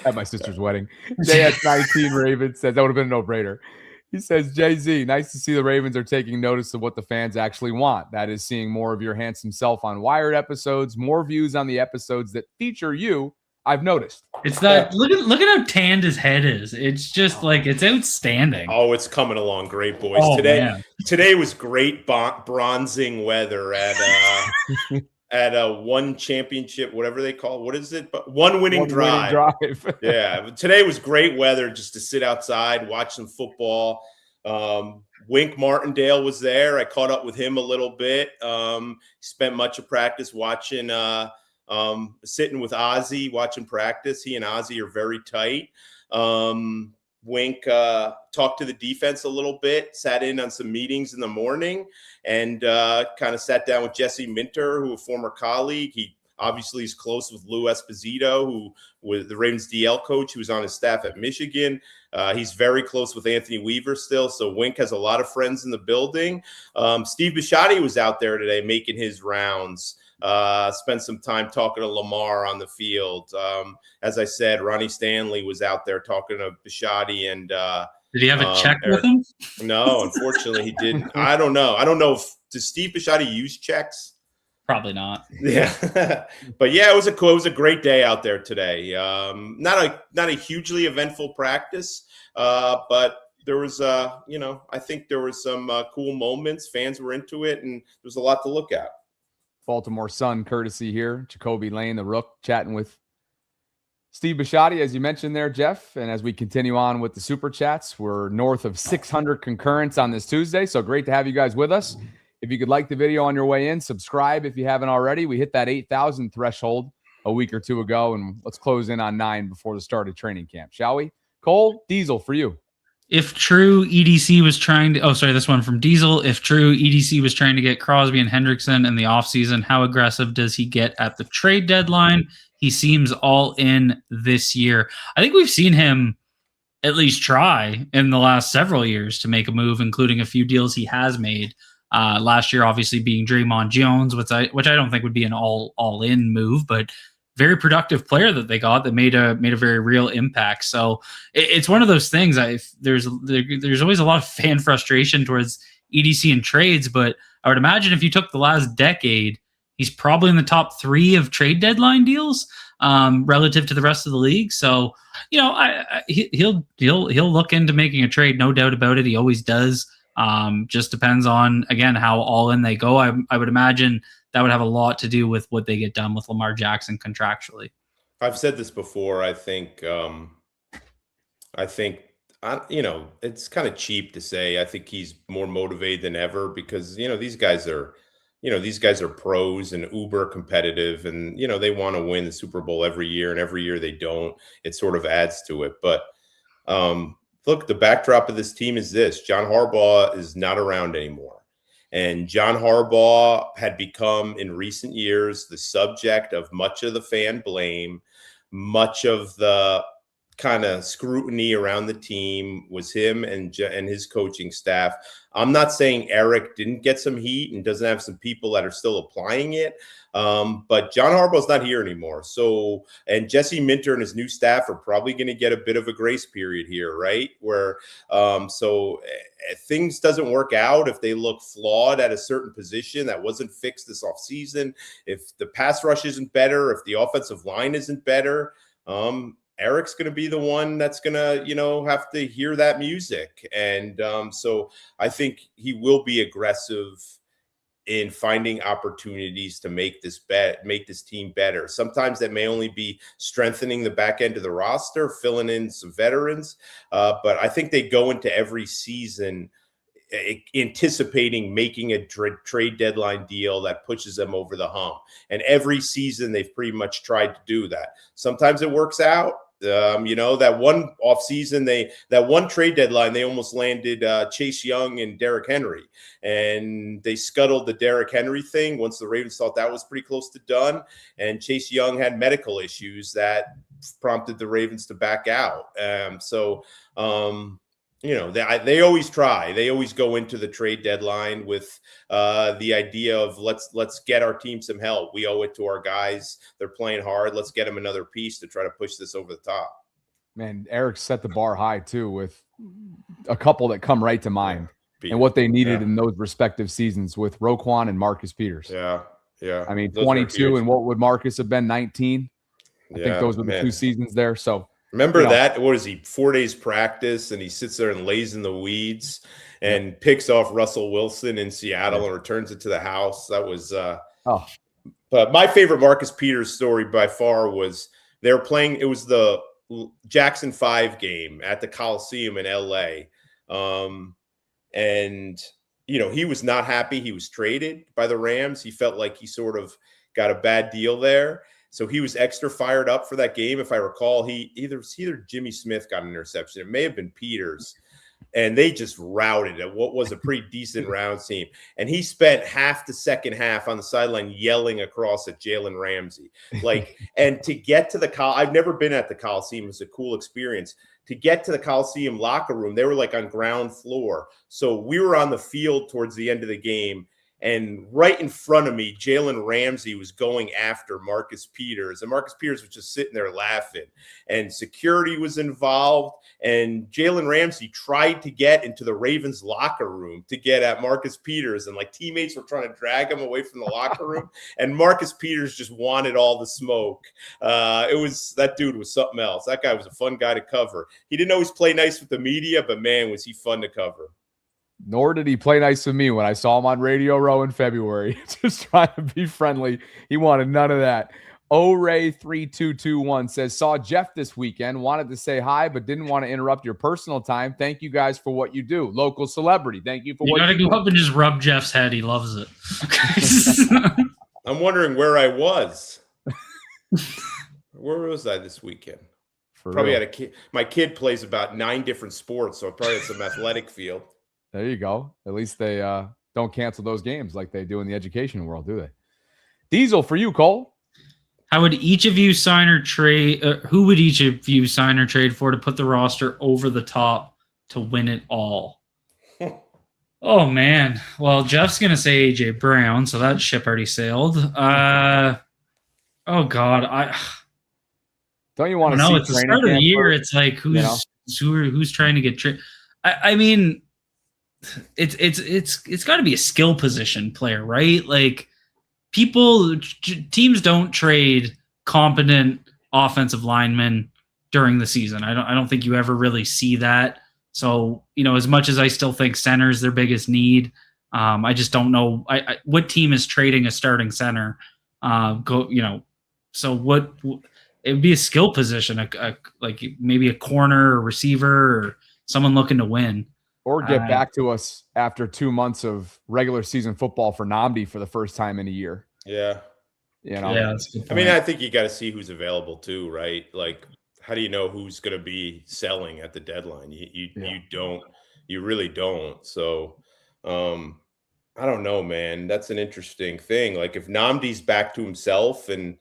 At my sister's wedding. JS19 Ravens says that would have been a no-brainer. He says, Jay-Z, nice to see the Ravens are taking notice of what the fans actually want. That is seeing more of your handsome self on Wired episodes, more views on the episodes that feature you. I've noticed. It's that look at how tanned his head is. It's just like it's outstanding. Oh, it's coming along great, boys. Oh, man. Today was great bronzing weather at a one championship, whatever they call it. What is it? But one winning drive. Yeah. Today was great weather just to sit outside, watch some football. Wink Martindale was there. I caught up with him a little bit. Spent much of practice watching, sitting with Ozzie, watching practice. He and Ozzie are very tight. Wink talked to the defense a little bit, sat in on some meetings in the morning, and kind of sat down with Jesse Minter, who a former colleague. He obviously is close with Lou Esposito, who was the Ravens DL coach, who was on his staff at Michigan. He's very close with Anthony Weaver still, so Wink has a lot of friends in the building. Steve Bisciotti was out there today making his rounds. Spent some time talking to Lamar on the field. As I said, Ronnie Stanley was out there talking to Bisciotti and did he have a check with him? No, unfortunately he didn't. I don't know. Does Steve Bisciotti use checks? Probably not. Yeah. But yeah, it was a great day out there today. Not a hugely eventful practice, but there was I think there was some cool moments. Fans were into it, and there was a lot to look at. Baltimore Sun courtesy here. Jacoby Lane, the Rook, chatting with Steve Bisciotti, as you mentioned there, Jeff. And as we continue on with the Super Chats, we're north of 600 concurrents on this Tuesday. So great to have you guys with us. If you could like the video on your way in, subscribe if you haven't already. We hit that 8,000 threshold a week or two ago, and let's close in on 9 before the start of training camp, shall we? Cole, Diesel, for you. If true, EDC was trying to this one from Diesel. If true, EDC was trying to get Crosby and Hendrickson in the offseason, how aggressive does he get at the trade deadline? He seems all in this year. I think we've seen him at least try in the last several years to make a move, including a few deals he has made. Last year, obviously being Draymond Jones, which I don't think would be an all-in move, but very productive player that they got that made a very real impact. So it's one of those things. There's always a lot of fan frustration towards EDC and trades, but I would imagine if you took the last decade, he's probably in the top 3 of trade deadline deals relative to the rest of the league. So he'll look into making a trade, no doubt about it. He always does. Just depends on, again, how all in they go. I would imagine that would have a lot to do with what they get done with Lamar Jackson contractually. I've said this before. I think it's kind of cheap to say. I think he's more motivated than ever because, these guys are pros and uber competitive, and, they want to win the Super Bowl every year, and every year they don't. It sort of adds to it. But, look, the backdrop of this team is this. John Harbaugh is not around anymore. And John Harbaugh had become, in recent years, the subject of much of the fan blame. Much of the kind of scrutiny around the team was him and his coaching staff. I'm not saying Eric didn't get some heat and doesn't have some people that are still applying it. But John Harbaugh's not here anymore. So, and Jesse Minter and his new staff are probably going to get a bit of a grace period here, right? Where, if things doesn't work out, if they look flawed at a certain position that wasn't fixed this offseason, if the pass rush isn't better, if the offensive line isn't better, Eric's going to be the one that's going to, have to hear that music. And so I think he will be aggressive in finding opportunities to make this team better. Sometimes that may only be strengthening the back end of the roster, filling in some veterans. But I think they go into every season anticipating making a trade deadline deal that pushes them over the hump. And every season they've pretty much tried to do that. Sometimes it works out. That one offseason, that one trade deadline, they almost landed Chase Young and Derrick Henry, and they scuttled the Derrick Henry thing once the Ravens thought that was pretty close to done. And Chase Young had medical issues that prompted the Ravens to back out. They always try. They always go into the trade deadline with the idea of let's get our team some help. We owe it to our guys. They're playing hard. Let's get them another piece to try to push this over the top. Man, Eric set the bar high too with a couple that come right to mind and what they needed in those respective seasons with Roquan and Marcus Peters. Yeah. I mean, 22, and what would Marcus have been? 19. I think those were the 2 seasons there. So. Remember that? What is he? 4 days practice, and he sits there and lays in the weeds and picks off Russell Wilson in Seattle and returns it to the house. That was But my favorite Marcus Peters story by far was they were playing. It was the Jackson 5 game at the Coliseum in LA. And, he was not happy. He was traded by the Rams. He felt like he sort of got a bad deal there. So he was extra fired up for that game. If I recall, either Jimmy Smith got an interception. It may have been Peters. And they just routed at what was a pretty decent Rounds team. And he spent half the second half on the sideline yelling across at Jalen Ramsey. And to get to I've never been at the Coliseum. It's a cool experience. To get to the Coliseum locker room, they were on ground floor. So we were on the field towards the end of the game. And right in front of me, Jalen Ramsey was going after Marcus Peters. And Marcus Peters was just sitting there laughing. And security was involved. And Jalen Ramsey tried to get into the Ravens locker room to get at Marcus Peters. And teammates were trying to drag him away from the locker room. And Marcus Peters just wanted all the smoke. That dude was something else. That guy was a fun guy to cover. He didn't always play nice with the media, but man, was he fun to cover. Nor did he play nice with me when I saw him on Radio Row in February. Just trying to be friendly. He wanted none of that. Ray3221 says, saw Jeff this weekend, wanted to say hi, but didn't want to interrupt your personal time. Thank you guys for what you do. Local celebrity. Thank you for what you do. You got to go up and just rub Jeff's head. He loves it. I'm wondering where I was. Where was I this weekend? Probably had a kid. My kid plays about 9 different sports, so I probably had some athletic field. There you go. At least they don't cancel those games like they do in the education world, do they? Diesel, for you, Cole. How would each of you sign or trade? Who would each of you sign or trade for to put the roster over the top to win it all? Oh, man. Well, Jeff's going to say A.J. Brown, so that ship already sailed. Oh, God. Don't you want to see? see? It's the start of the year. It's who's trying to get traded. I mean, it's got to be a skill position player, right? Teams don't trade competent offensive linemen during the season. I don't think you ever really see that. So, as much as I still think center is their biggest need, I just don't know what team is trading a starting center. So what it would be a skill position, maybe a corner or receiver or someone looking to win. Or get back to us after 2 months of regular season football for Nnamdi for the first time in a year. Yeah. Yeah, I mean, I think you got to see who's available too, right? How do you know who's going to be selling at the deadline? You really don't. So, I don't know, man. That's an interesting thing. If Nnamdi's back to himself and,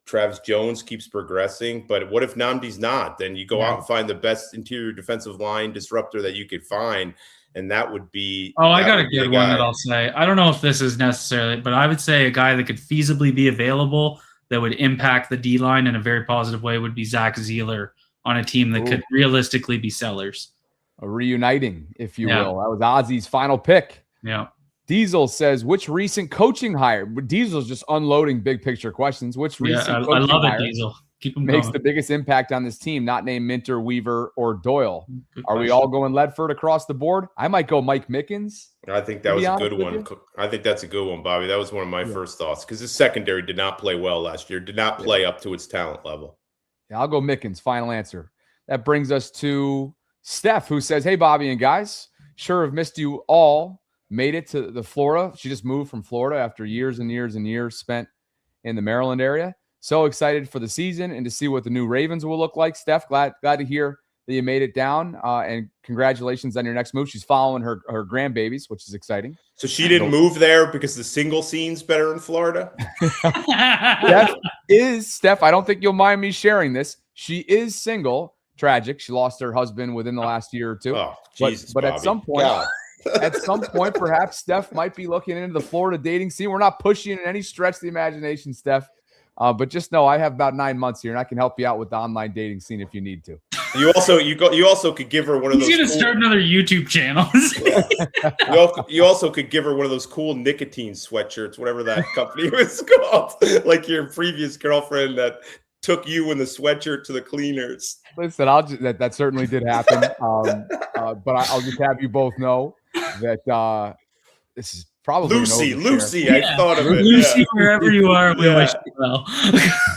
Travis Jones keeps progressing, but what if Nnamdi's not? Then you go out and find the best interior defensive line disruptor that you could find, and that would be. Oh, I got a good one that I'll say. I don't know if this is necessarily, but I would say a guy that could feasibly be available that would impact the D-line in a very positive way would be Zach Zeeler on a team that could realistically be sellers. A reuniting, if you will. That was Ozzy's final pick. Yeah. Diesel says, which recent coaching hire? Diesel's just unloading big picture questions. Which recent coaching I love hire it, Diesel. Keep them makes going. the biggest impact on this team, not named Minter, Weaver, or Doyle? Are we all going Ledford across the board? I might go Mike Mickens. I think that was a good one. I think that's a good one, Bobby. That was one of my first thoughts because his secondary did not play well last year, did not play up to its talent level. Yeah, I'll go Mickens. Final answer. That brings us to Steph, who says, hey, Bobby and guys, sure have missed you all. Made it to the Florida. She just moved from Florida after years and years and years spent in the Maryland area. So excited for the season and to see what the new Ravens will look like. Steph, glad to hear that you made it down. And congratulations on your next move. She's following her grandbabies, which is exciting. So she didn't move there because the single scene's better in Florida? Steph, I don't think you'll mind me sharing this. She is single. Tragic. She lost her husband within the last year or two. Oh, Jesus, but at some point... God. At some point, perhaps Steph might be looking into the Florida dating scene. We're not pushing in any stretch of the imagination, Steph. But just know I have about 9 months here, and I can help you out with the online dating scene if you need to. You also could give her one of those. He's gonna start another YouTube channel. You also could give her one of those cool nicotine sweatshirts, whatever that company was called, like your previous girlfriend that took you in the sweatshirt to the cleaners. Listen, that certainly did happen. But I'll just have you both know that this is probably Lucy. I thought of it. Lucy, Yeah. wherever you are, we wish you well.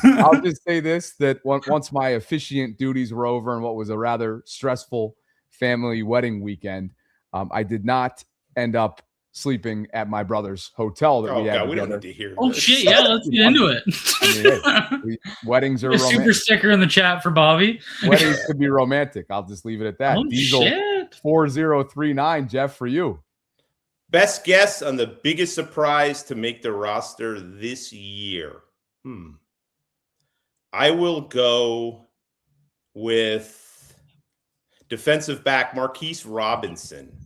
I'll just say this, that once my officiant duties were over and what was a rather stressful family wedding weekend, I did not end up sleeping at my brother's hotel that we had God, we together. don't need to hear Oh this. shit! Yeah, let's get into it. I mean, weddings are a super romantic. sticker in the chat for Bobby. Weddings could be romantic. I'll just leave it at that. Oh Diesel shit! 4039, Jeff, for you. Best guess on the biggest surprise to make the roster this year. I will go with defensive back Marquise Robinson.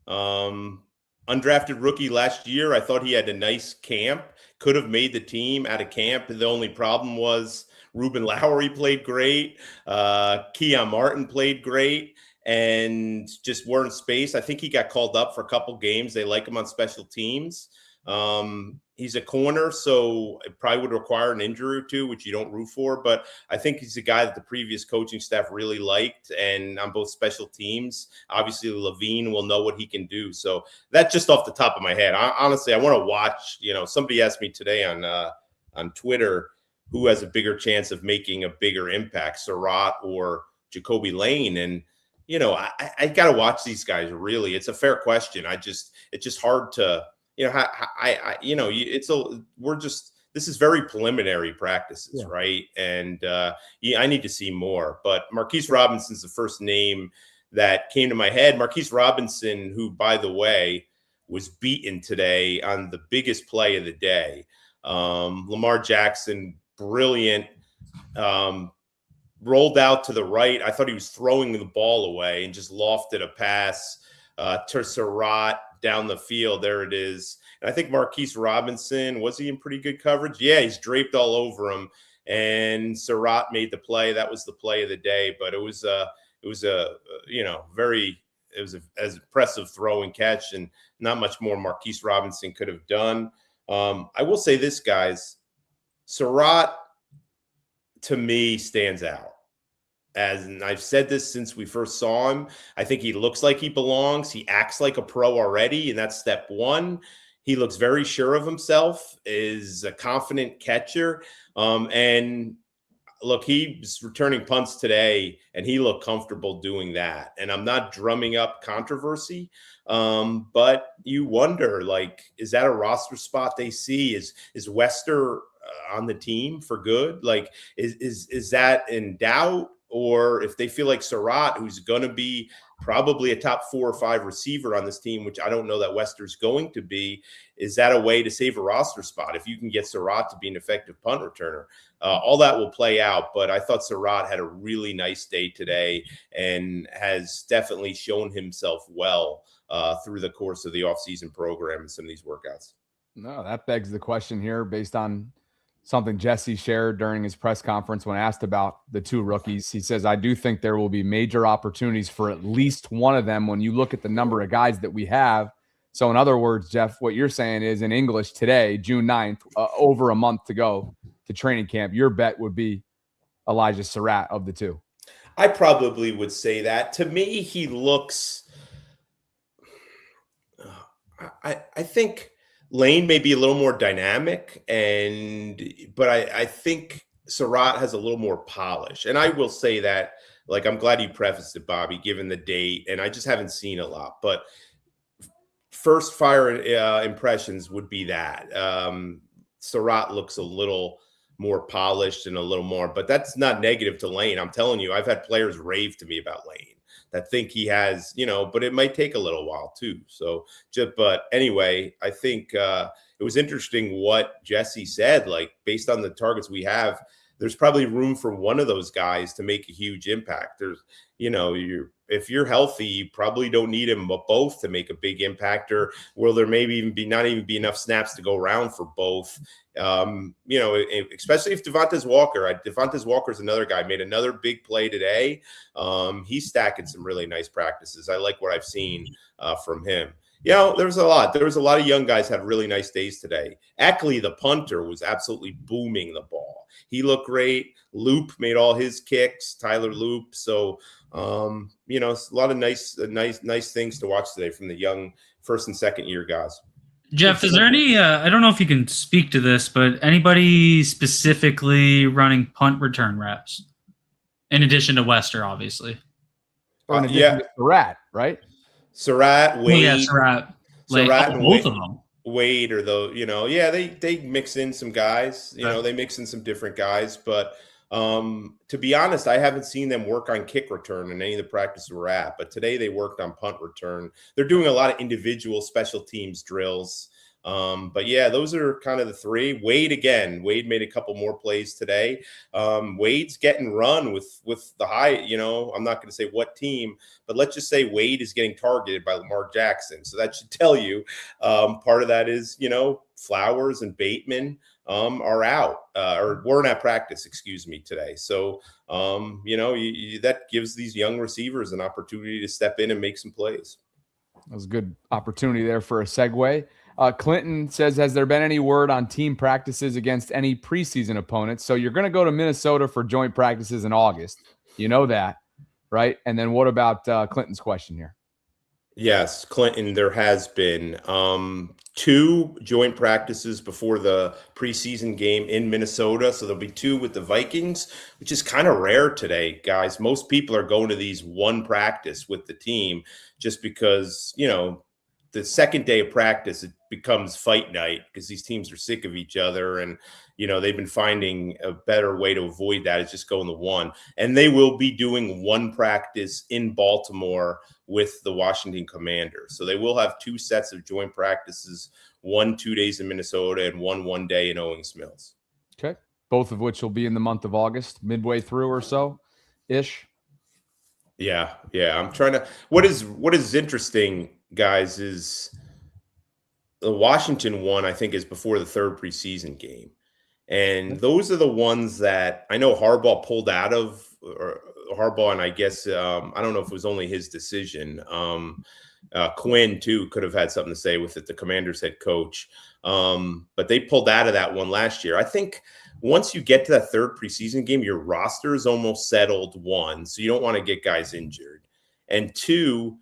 Undrafted rookie last year. I thought he had a nice camp. Could have made the team out of camp. The only problem was Ruben Lowry played great. Keon Martin played great and just weren't space. I think he got called up for a couple games. They like him on special teams. He's a corner, so it probably would require an injury or two, which you don't root for. But I think he's a guy that the previous coaching staff really liked, and on both special teams, obviously Levine will know what he can do. So that's just off the top of my head. Honestly, I want to watch. Somebody asked me today on Twitter who has a bigger chance of making a bigger impact, Surratt or Jacoby Lane, and I got to watch these guys. Really, it's a fair question. It's just hard to. This is very preliminary practices, right? And I need to see more. But Marquise Robinson's the first name that came to my head. Marquise Robinson, who, by the way, was beaten today on the biggest play of the day. Lamar Jackson, brilliant, rolled out to the right. I thought he was throwing the ball away and just lofted a pass to Surratt down the field. There it is. And I think Marquise Robinson, was he in pretty good coverage? Yeah, he's draped all over him. And Surratt made the play. That was the play of the day. But it was as impressive throw and catch, and not much more Marquise Robinson could have done. I will say this, guys. Surratt, to me, stands out. And I've said this since we first saw him. I think he looks like he belongs. He acts like a pro already, and that's step one. He looks very sure of himself, is a confident catcher. And look, he was returning punts today, and he looked comfortable doing that. And I'm not drumming up controversy, but you wonder, is that a roster spot they see? Is Wester on the team for good? Is that in doubt? Or if they feel like Surratt, who's going to be probably a top 4 or 5 receiver on this team, which I don't know that Wester's going to be, is that a way to save a roster spot? If you can get Surratt to be an effective punt returner, all that will play out. But I thought Surratt had a really nice day today and has definitely shown himself well through the course of the offseason program and some of these workouts. No, that begs the question here based on something Jesse shared during his press conference when asked about the 2 rookies. He says, I do think there will be major opportunities for at least one of them when you look at the number of guys that we have. So in other words, Jeff, what you're saying is in English today, June 9th, over a month to go to training camp, your bet would be Elijah Surratt of the 2. I probably would say that. To me, he looks I think Lane may be a little more dynamic, but I think Surratt has a little more polish. And I will say that, I'm glad you prefaced it, Bobby, given the date, and I just haven't seen a lot. But first fire impressions would be that. Surratt looks a little more polished and a little more, but that's not negative to Lane. I'm telling you, I've had players rave to me about Lane that think he has, but it might take a little while too. So but anyway, I think it was interesting what Jesse said, based on the targets we have, there's probably room for one of those guys to make a huge impact. There's, if you're healthy, you probably don't need them both to make a big impact, or will there maybe even not be enough snaps to go around for both. Especially if Devontae Walker is another guy, made another big play today. He's stacking some really nice practices. I like what I've seen from him. There was a lot of young guys had really nice days today. Ackley, the punter, was absolutely booming the ball. He looked great. Loop made all his kicks, Tyler Loop. So, it's a lot of nice things to watch today from the young first and second year guys. Jeff, is there any, I don't know if you can speak to this, but anybody specifically running punt return reps? In addition to Wester, obviously. Or in addition to Surratt, right? Surratt, Wade. Well, yeah, Surratt. Surratt and both of them. Wade or they mix in some guys, they mix in some different guys, but to be honest, I haven't seen them work on kick return in any of the practices we're at, but today they worked on punt return. They're doing a lot of individual special teams drills. But yeah, those are kind of the three. Wade made a couple more plays today. Wade's getting run with the high, I'm not going to say what team, but let's just say Wade is getting targeted by Lamar Jackson. So that should tell you part of that is, Flowers and Bateman are out or weren't at practice, today. So, that gives these young receivers an opportunity to step in and make some plays. That was a good opportunity there for a segue. Clinton says, has there been any word on team practices against any preseason opponents? So you're going to go to Minnesota for joint practices in August. You know that, right? And then what about Clinton's question here? Yes, Clinton, there has been 2 joint practices before the preseason game in Minnesota. So there'll be 2 with the Vikings, which is kind of rare today, guys. Most people are going to these one practice with the team just because, the second day of practice, it becomes fight night because these teams are sick of each other. And, they've been finding a better way to avoid that is just going to one. And they will be doing one practice in Baltimore with the Washington Commanders. So they will have 2 sets of joint practices, 1 2 days in Minnesota and 1 day in Owings Mills. Okay. Both of which will be in the month of August, midway through or so ish. Yeah. I'm trying to, what is interesting, guys, is the Washington one, I think, is before the 3rd preseason game. And those are the ones that I know Harbaugh pulled out of, or Harbaugh, and I guess, I don't know if it was only his decision. Quinn, too, could have had something to say with it, the Commanders head coach. But they pulled out of that one last year. I think once you get to that 3rd preseason game, your roster is almost settled, 1, so you don't want to get guys injured. And 2,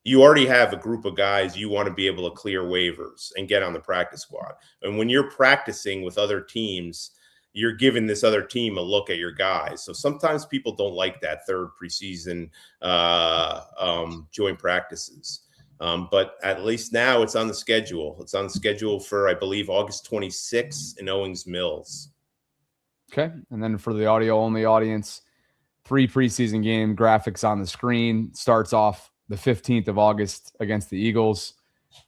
you already have a group of guys you want to be able to clear waivers and get on the practice squad. And when you're practicing with other teams, you're giving this other team a look at your guys. So sometimes people don't like that 3rd preseason joint practices. But at least now it's on the schedule. It's on the schedule for, I believe, August 26th in Owings Mills. Okay. And then for the audio-only audience, 3 preseason game graphics on the screen. Starts off the 15th of August against the Eagles.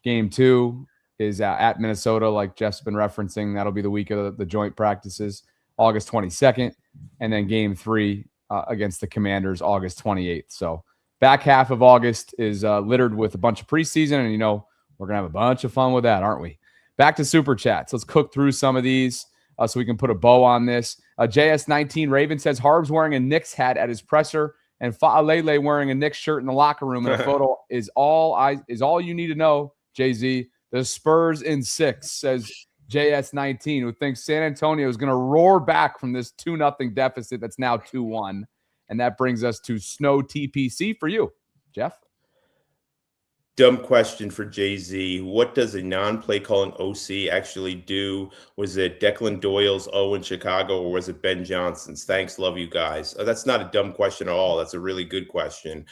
Game 2 is at Minnesota, like Jeff's been referencing. That'll be the week of the joint practices, August 22nd. And then game 3 against the Commanders, August 28th. So back half of August is littered with a bunch of preseason. And, we're going to have a bunch of fun with that, aren't we? Back to Super Chats. Let's cook through some of these so we can put a bow on this. JS19 Raven says, Harb's wearing a Knicks hat at his presser and Fa'alele wearing a Knicks shirt in the locker room. And a photo is all you need to know, Jay-Z. The Spurs in 6, says JS19, who thinks San Antonio is going to roar back from this 2-0 deficit that's now 2-1. And that brings us to Snow TPC for you, Jeff. Dumb question for Jay-Z. What does a non-play calling OC actually do? Was it Declan Doyle's O in Chicago, or was it Ben Johnson's? Thanks. Love you guys. That's not a dumb question at all. That's a really good question.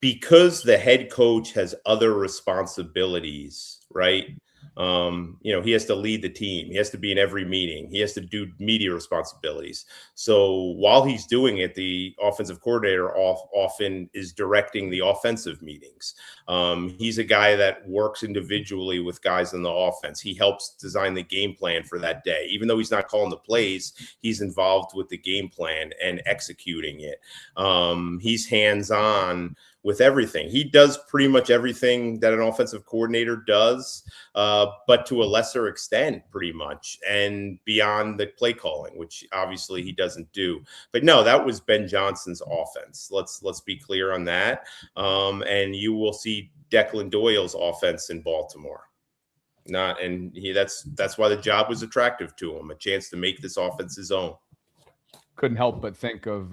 Because the head coach has other responsibilities, right? He has to lead the team. He has to be in every meeting. He has to do media responsibilities. So while he's doing it, the offensive coordinator often is directing the offensive meetings. He's a guy that works individually with guys on the offense. He helps design the game plan for that day. Even though he's not calling the plays, he's involved with the game plan and executing it. He's hands-on with everything. He does pretty much everything that an offensive coordinator does, but to a lesser extent, pretty much, and beyond the play calling, which obviously he doesn't do. But no, that was Ben Johnson's offense. Let's be clear on that. And you will see Declan Doyle's offense in Baltimore. That's why the job was attractive to him, a chance to make this offense his own. Couldn't help but think of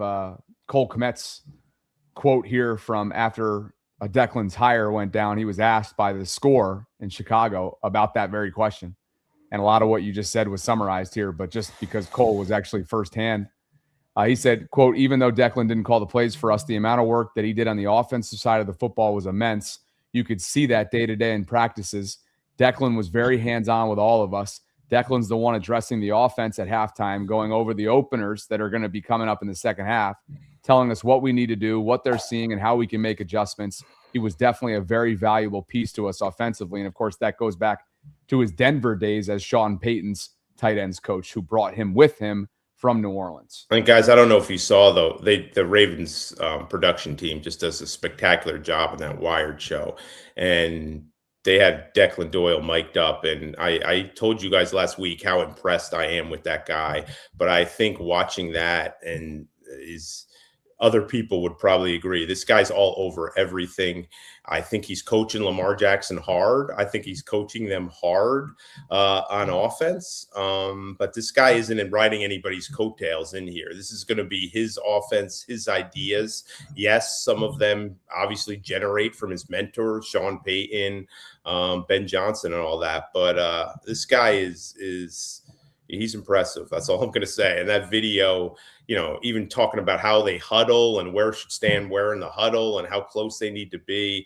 Cole Kmet's quote here from after Declan's hire went down, he was asked by the Score in Chicago about that very question. And a lot of what you just said was summarized here, but just because Cole was actually firsthand, he said, quote, even though Declan didn't call the plays for us, the amount of work that he did on the offensive side of the football was immense. You could see that day to day in practices. Declan was very hands-on with all of us. Declan's the one addressing the offense at halftime, going over the openers that are going to be coming up in the second half, telling us what we need to do, what they're seeing, and how we can make adjustments. He was definitely a very valuable piece to us offensively. And, of course, that goes back to his Denver days as Sean Payton's tight ends coach, who brought him with him from New Orleans. And guys, I don't know if you saw, though, the Ravens production team just does a spectacular job in that Wired show. And they had Declan Doyle mic'd up. And I told you guys last week how impressed I am with that guy. But I think watching that and other people would probably agree. This guy's all over everything. I think he's coaching Lamar Jackson hard. I think he's coaching them hard on offense. But this guy isn't riding anybody's coattails in here. This is going to be his offense, his ideas. Yes, some of them obviously generate from his mentors, Sean Payton, Ben Johnson, and all that. But this guy he's impressive. That's all I'm going to say. And that video, even talking about how they huddle and where should stand where in the huddle and how close they need to be.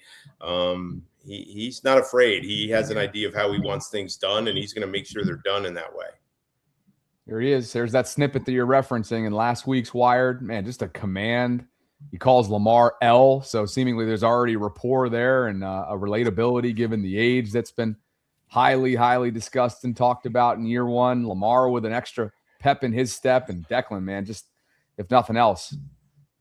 He's not afraid. He has an idea of how he wants things done, and he's going to make sure they're done in that way. Here he is. There's that snippet that you're referencing in last week's Wired. Man, just a command. He calls Lamar L, so seemingly there's already rapport there and a relatability given the age that's been highly, highly discussed and talked about in year one. Lamar with an extra pep in his step, and Declan, man, just if nothing else,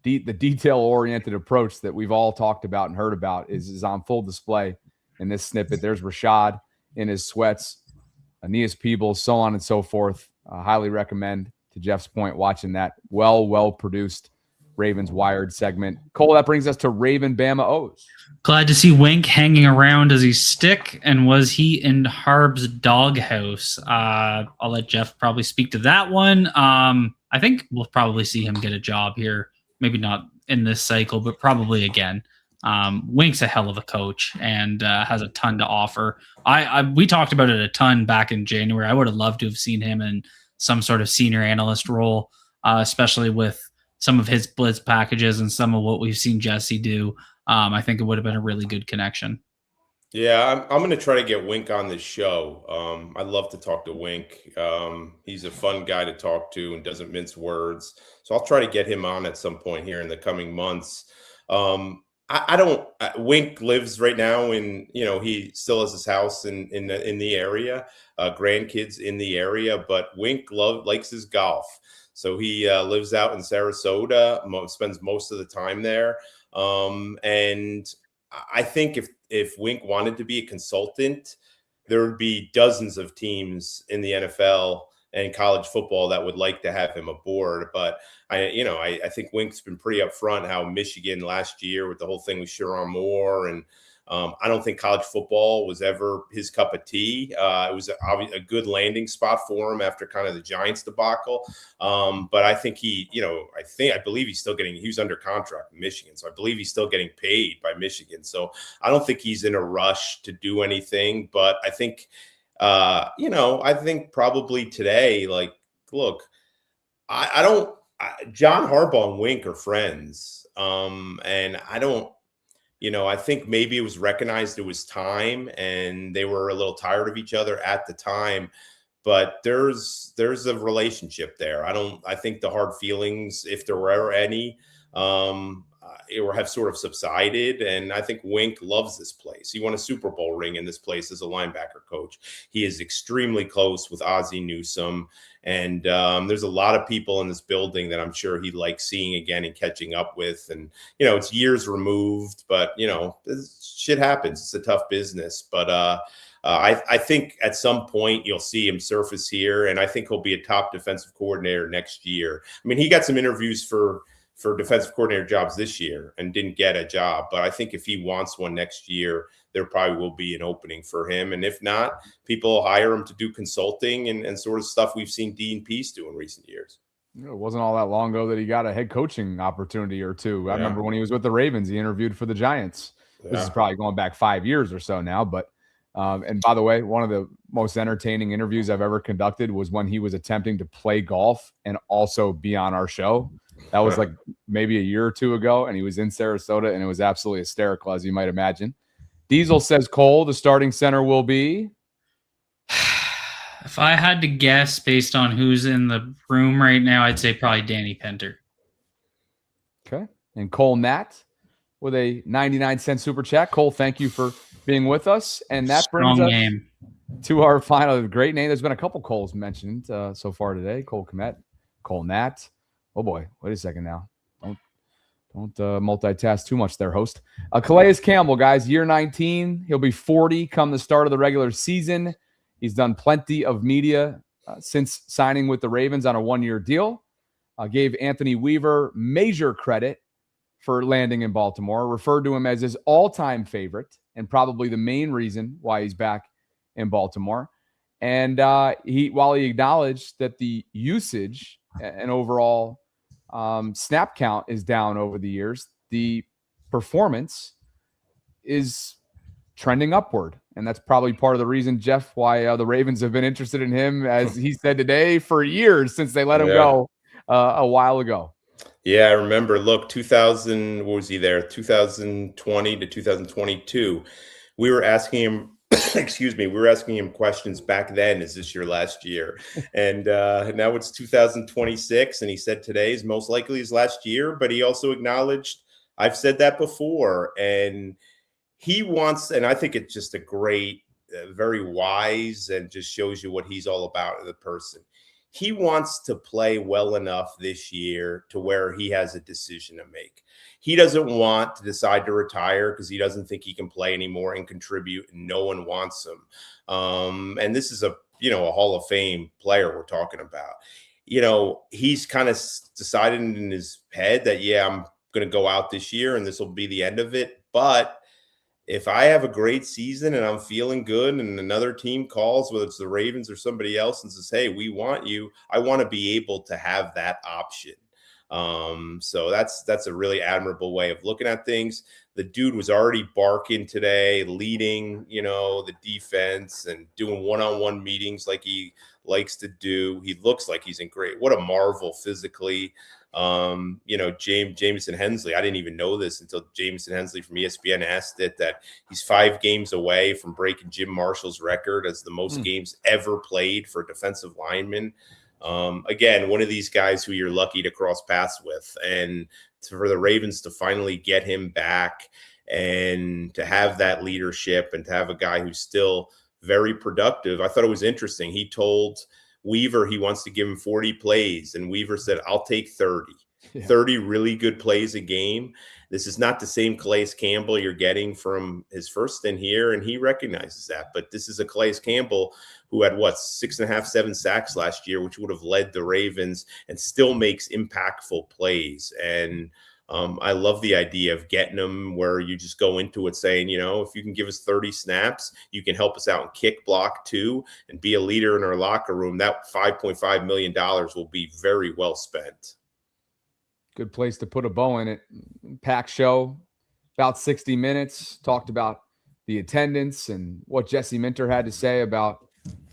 the detail-oriented approach that we've all talked about and heard about is on full display in this snippet. There's Rashad in his sweats, Aeneas Peebles, so on and so forth. Highly recommend, to Jeff's point, watching that well-produced Ravens Wired segment. Cole, that brings us to Raven Bama O's. Glad to see Wink hanging around. Does he stick? And was he in Harb's doghouse? I'll let Jeff probably speak to that one. I think we'll probably see him get a job here. Maybe not in this cycle, but probably again. Wink's a hell of a coach and has a ton to offer. We talked about it a ton back in January. I would have loved to have seen him in some sort of senior analyst role, especially with some of his blitz packages and some of what we've seen Jesse do. I think it would have been a really good connection. Yeah, I'm going to try to get Wink on this show. I'd love to talk to Wink. He's a fun guy to talk to and doesn't mince words. So I'll try to get him on at some point here in the coming months. Wink lives right now he still has his house in the area, grandkids in the area, but Wink likes his golf. So he lives out in Sarasota, spends most of the time there. And I think if Wink wanted to be a consultant, there would be dozens of teams in the NFL and college football that would like to have him aboard. But I think Wink's been pretty upfront how Michigan last year with the whole thing with Sharon Moore, and I don't think college football was ever his cup of tea. It was a good landing spot for him after kind of the Giants debacle. But I think I believe he's still he was under contract in Michigan. So I believe he's still getting paid by Michigan. So I don't think he's in a rush to do anything, but I think, I think probably today, look, John Harbaugh and Wink are friends. And I think maybe it was recognized it was time and they were a little tired of each other at the time, but there's a relationship there. I think the hard feelings, if there were ever any, have sort of subsided. And I think Wink loves this place. He won a Super Bowl ring in this place as a linebacker coach. He is extremely close with Ozzie Newsome. And there's a lot of people in this building that I'm sure he likes seeing again and catching up with. And, it's years removed, but, shit happens. It's a tough business. But I think at some point you'll see him surface here. And I think he'll be a top defensive coordinator next year. I mean, he got some interviews for defensive coordinator jobs this year and didn't get a job. But I think if he wants one next year, there probably will be an opening for him. And if not, people will hire him to do consulting and sort of stuff we've seen Dean Pease do in recent years. It wasn't all that long ago that he got a head coaching opportunity or two. I remember when he was with the Ravens, he interviewed for the Giants. This is probably going back 5 years or so now. But and by the way, one of the most entertaining interviews I've ever conducted was when he was attempting to play golf and also be on our show. That was like maybe a year or two ago, and he was in Sarasota, and it was absolutely hysterical, as you might imagine. Diesel says Cole, the starting center, will be. If I had to guess based on who's in the room right now, I'd say probably Danny Penter. Okay. And Cole Nat with a 99-cent super chat. Cole, thank you for being with us. And that brings us to our final great name. There's been a couple Coles mentioned so far today. Cole Kmet, Cole Nat. Oh, boy. Wait a second now. Don't multitask too much there, host. Calais Campbell, guys, year 19. He'll be 40 come the start of the regular season. He's done plenty of media since signing with the Ravens on a one-year deal. Gave Anthony Weaver major credit for landing in Baltimore, referred to him as his all-time favorite and probably the main reason why he's back in Baltimore. And while he acknowledged that the usage and overall snap count is down over the years, the performance is trending upward. And that's probably part of the reason, Jeff, why the Ravens have been interested in him, as he said today, for years since they let him go a while ago. Yeah, I remember. Look, 2000, what was he there? 2020 to 2022. We were asking him, excuse me, we were asking him questions back then. Is this your last year? And now it's 2026. And he said today is most likely his last year. But he also acknowledged, I've said that before. And he wants, and I think it's just a great, very wise, and just shows you what he's all about as a person. He wants to play well enough this year to where he has a decision to make. He doesn't want to decide to retire because he doesn't think he can play anymore and contribute, and no one wants him. And this is a Hall of Fame player we're talking about. He's kind of decided in his head that, I'm going to go out this year and this will be the end of it. But if I have a great season and I'm feeling good and another team calls, whether it's the Ravens or somebody else, and says, hey, we want you, I want to be able to have that option. So that's a really admirable way of looking at things. The dude was already barking today, leading, the defense and doing one-on-one meetings like he likes to do. He looks like he's in great. What a marvel physically. Jamison Hensley, I didn't even know this until Jamison Hensley from ESPN asked it, that he's 5 games away from breaking Jim Marshall's record as the most games ever played for a defensive lineman. Again, one of these guys who you're lucky to cross paths with, and for the Ravens to finally get him back and to have that leadership and to have a guy who's still very productive. I thought it was interesting. He told Weaver he wants to give him 40 plays, and Weaver said, I'll take 30. 30 really good plays a game. This is not the same Calais Campbell you're getting from his first stint here, and he recognizes that. But this is a Calais Campbell who had 6.5, 7 sacks last year, which would have led the Ravens, and still makes impactful plays. And I love the idea of getting them where you just go into it saying, if you can give us 30 snaps, you can help us out and kick block too, and be a leader in our locker room. That $5.5 million will be very well spent. Good place to put a bow in it. Pack show, about 60 minutes. Talked about the attendance and what Jesse Minter had to say about,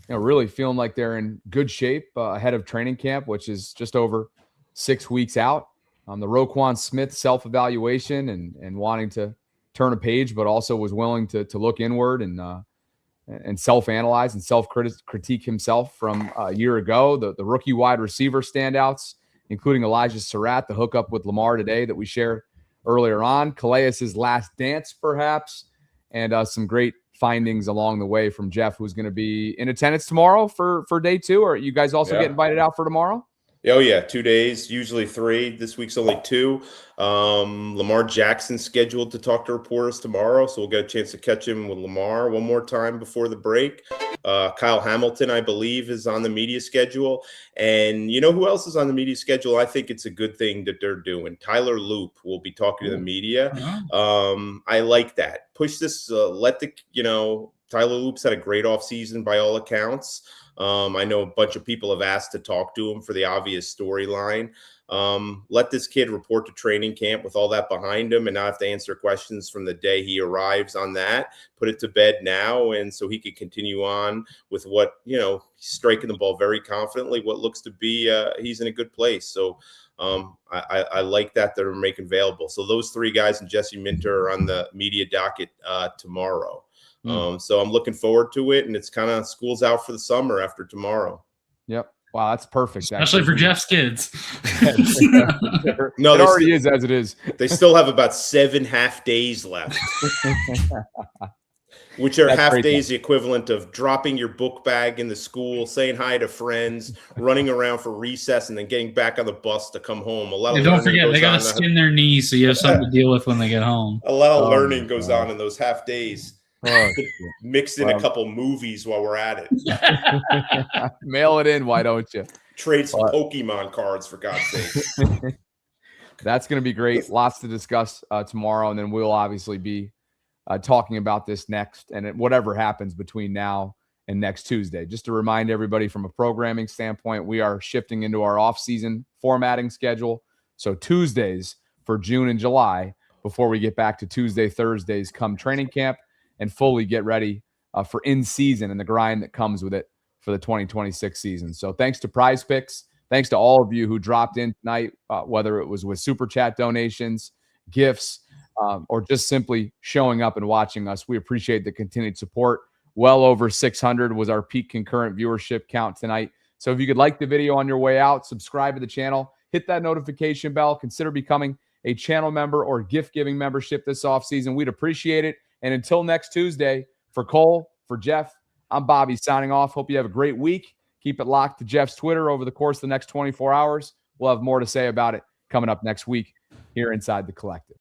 really feeling like they're in good shape ahead of training camp, which is just over 6 weeks out. The Roquan Smith self-evaluation and wanting to turn a page, but also was willing to look inward and self-analyze and self-critique himself from a year ago. The rookie wide receiver standouts, including Elijah Surratt, the hookup with Lamar today that we shared earlier on, Calais' last dance perhaps, and some great findings along the way from Jeff, who's going to be in attendance tomorrow for day 2. Or you guys also get invited out for tomorrow? Oh, yeah. 2 days, usually 3. This week's only 2. Lamar Jackson's scheduled to talk to reporters tomorrow, so we'll get a chance to catch him with Lamar one more time before the break. Kyle Hamilton, I believe, is on the media schedule. And you know who else is on the media schedule? I think it's a good thing that they're doing. Tyler Loop will be talking to the media. I like that. Push this, Tyler Loop's had a great offseason by all accounts. I know a bunch of people have asked to talk to him for the obvious storyline. Let this kid report to training camp with all that behind him and not have to answer questions from the day he arrives on that. Put it to bed now, and so he could continue on with what, he's striking the ball very confidently, what looks to be he's in a good place. So I like that they're making available. So those three guys and Jesse Minter are on the media docket tomorrow. So I'm looking forward to it, and it's kind of school's out for the summer after tomorrow. Yep. Wow, that's perfect. Especially for Jeff's kids. No, it already is as it is. They still have about 7 half days left, which are half days the equivalent of dropping your book bag in the school, saying hi to friends, running around for recess, and then getting back on the bus to come home. And don't forget, they got to skin their knees, so you have something to deal with when they get home. A lot of learning goes on in those half days. Mixed in a couple movies while we're at it. Mail it in, why don't you? Trade some Pokemon cards, for God's sake. That's going to be great. Lots to discuss tomorrow, and then we'll obviously be talking about this next, and whatever happens between now and next Tuesday. Just to remind everybody, from a programming standpoint, we are shifting into our off-season formatting schedule. So Tuesdays for June and July, before we get back to Tuesday, Thursdays come training camp, and fully get ready for in-season and the grind that comes with it for the 2026 season. So thanks to Prize Picks. Thanks to all of you who dropped in tonight, whether it was with Super Chat donations, gifts, or just simply showing up and watching us. We appreciate the continued support. Well over 600 was our peak concurrent viewership count tonight. So if you could like the video on your way out, subscribe to the channel, hit that notification bell, consider becoming a channel member or gift-giving membership this offseason. We'd appreciate it. And until next Tuesday, for Cole, for Jeff, I'm Bobby signing off. Hope you have a great week. Keep it locked to Jeff's Twitter over the course of the next 24 hours. We'll have more to say about it coming up next week here inside the Collective.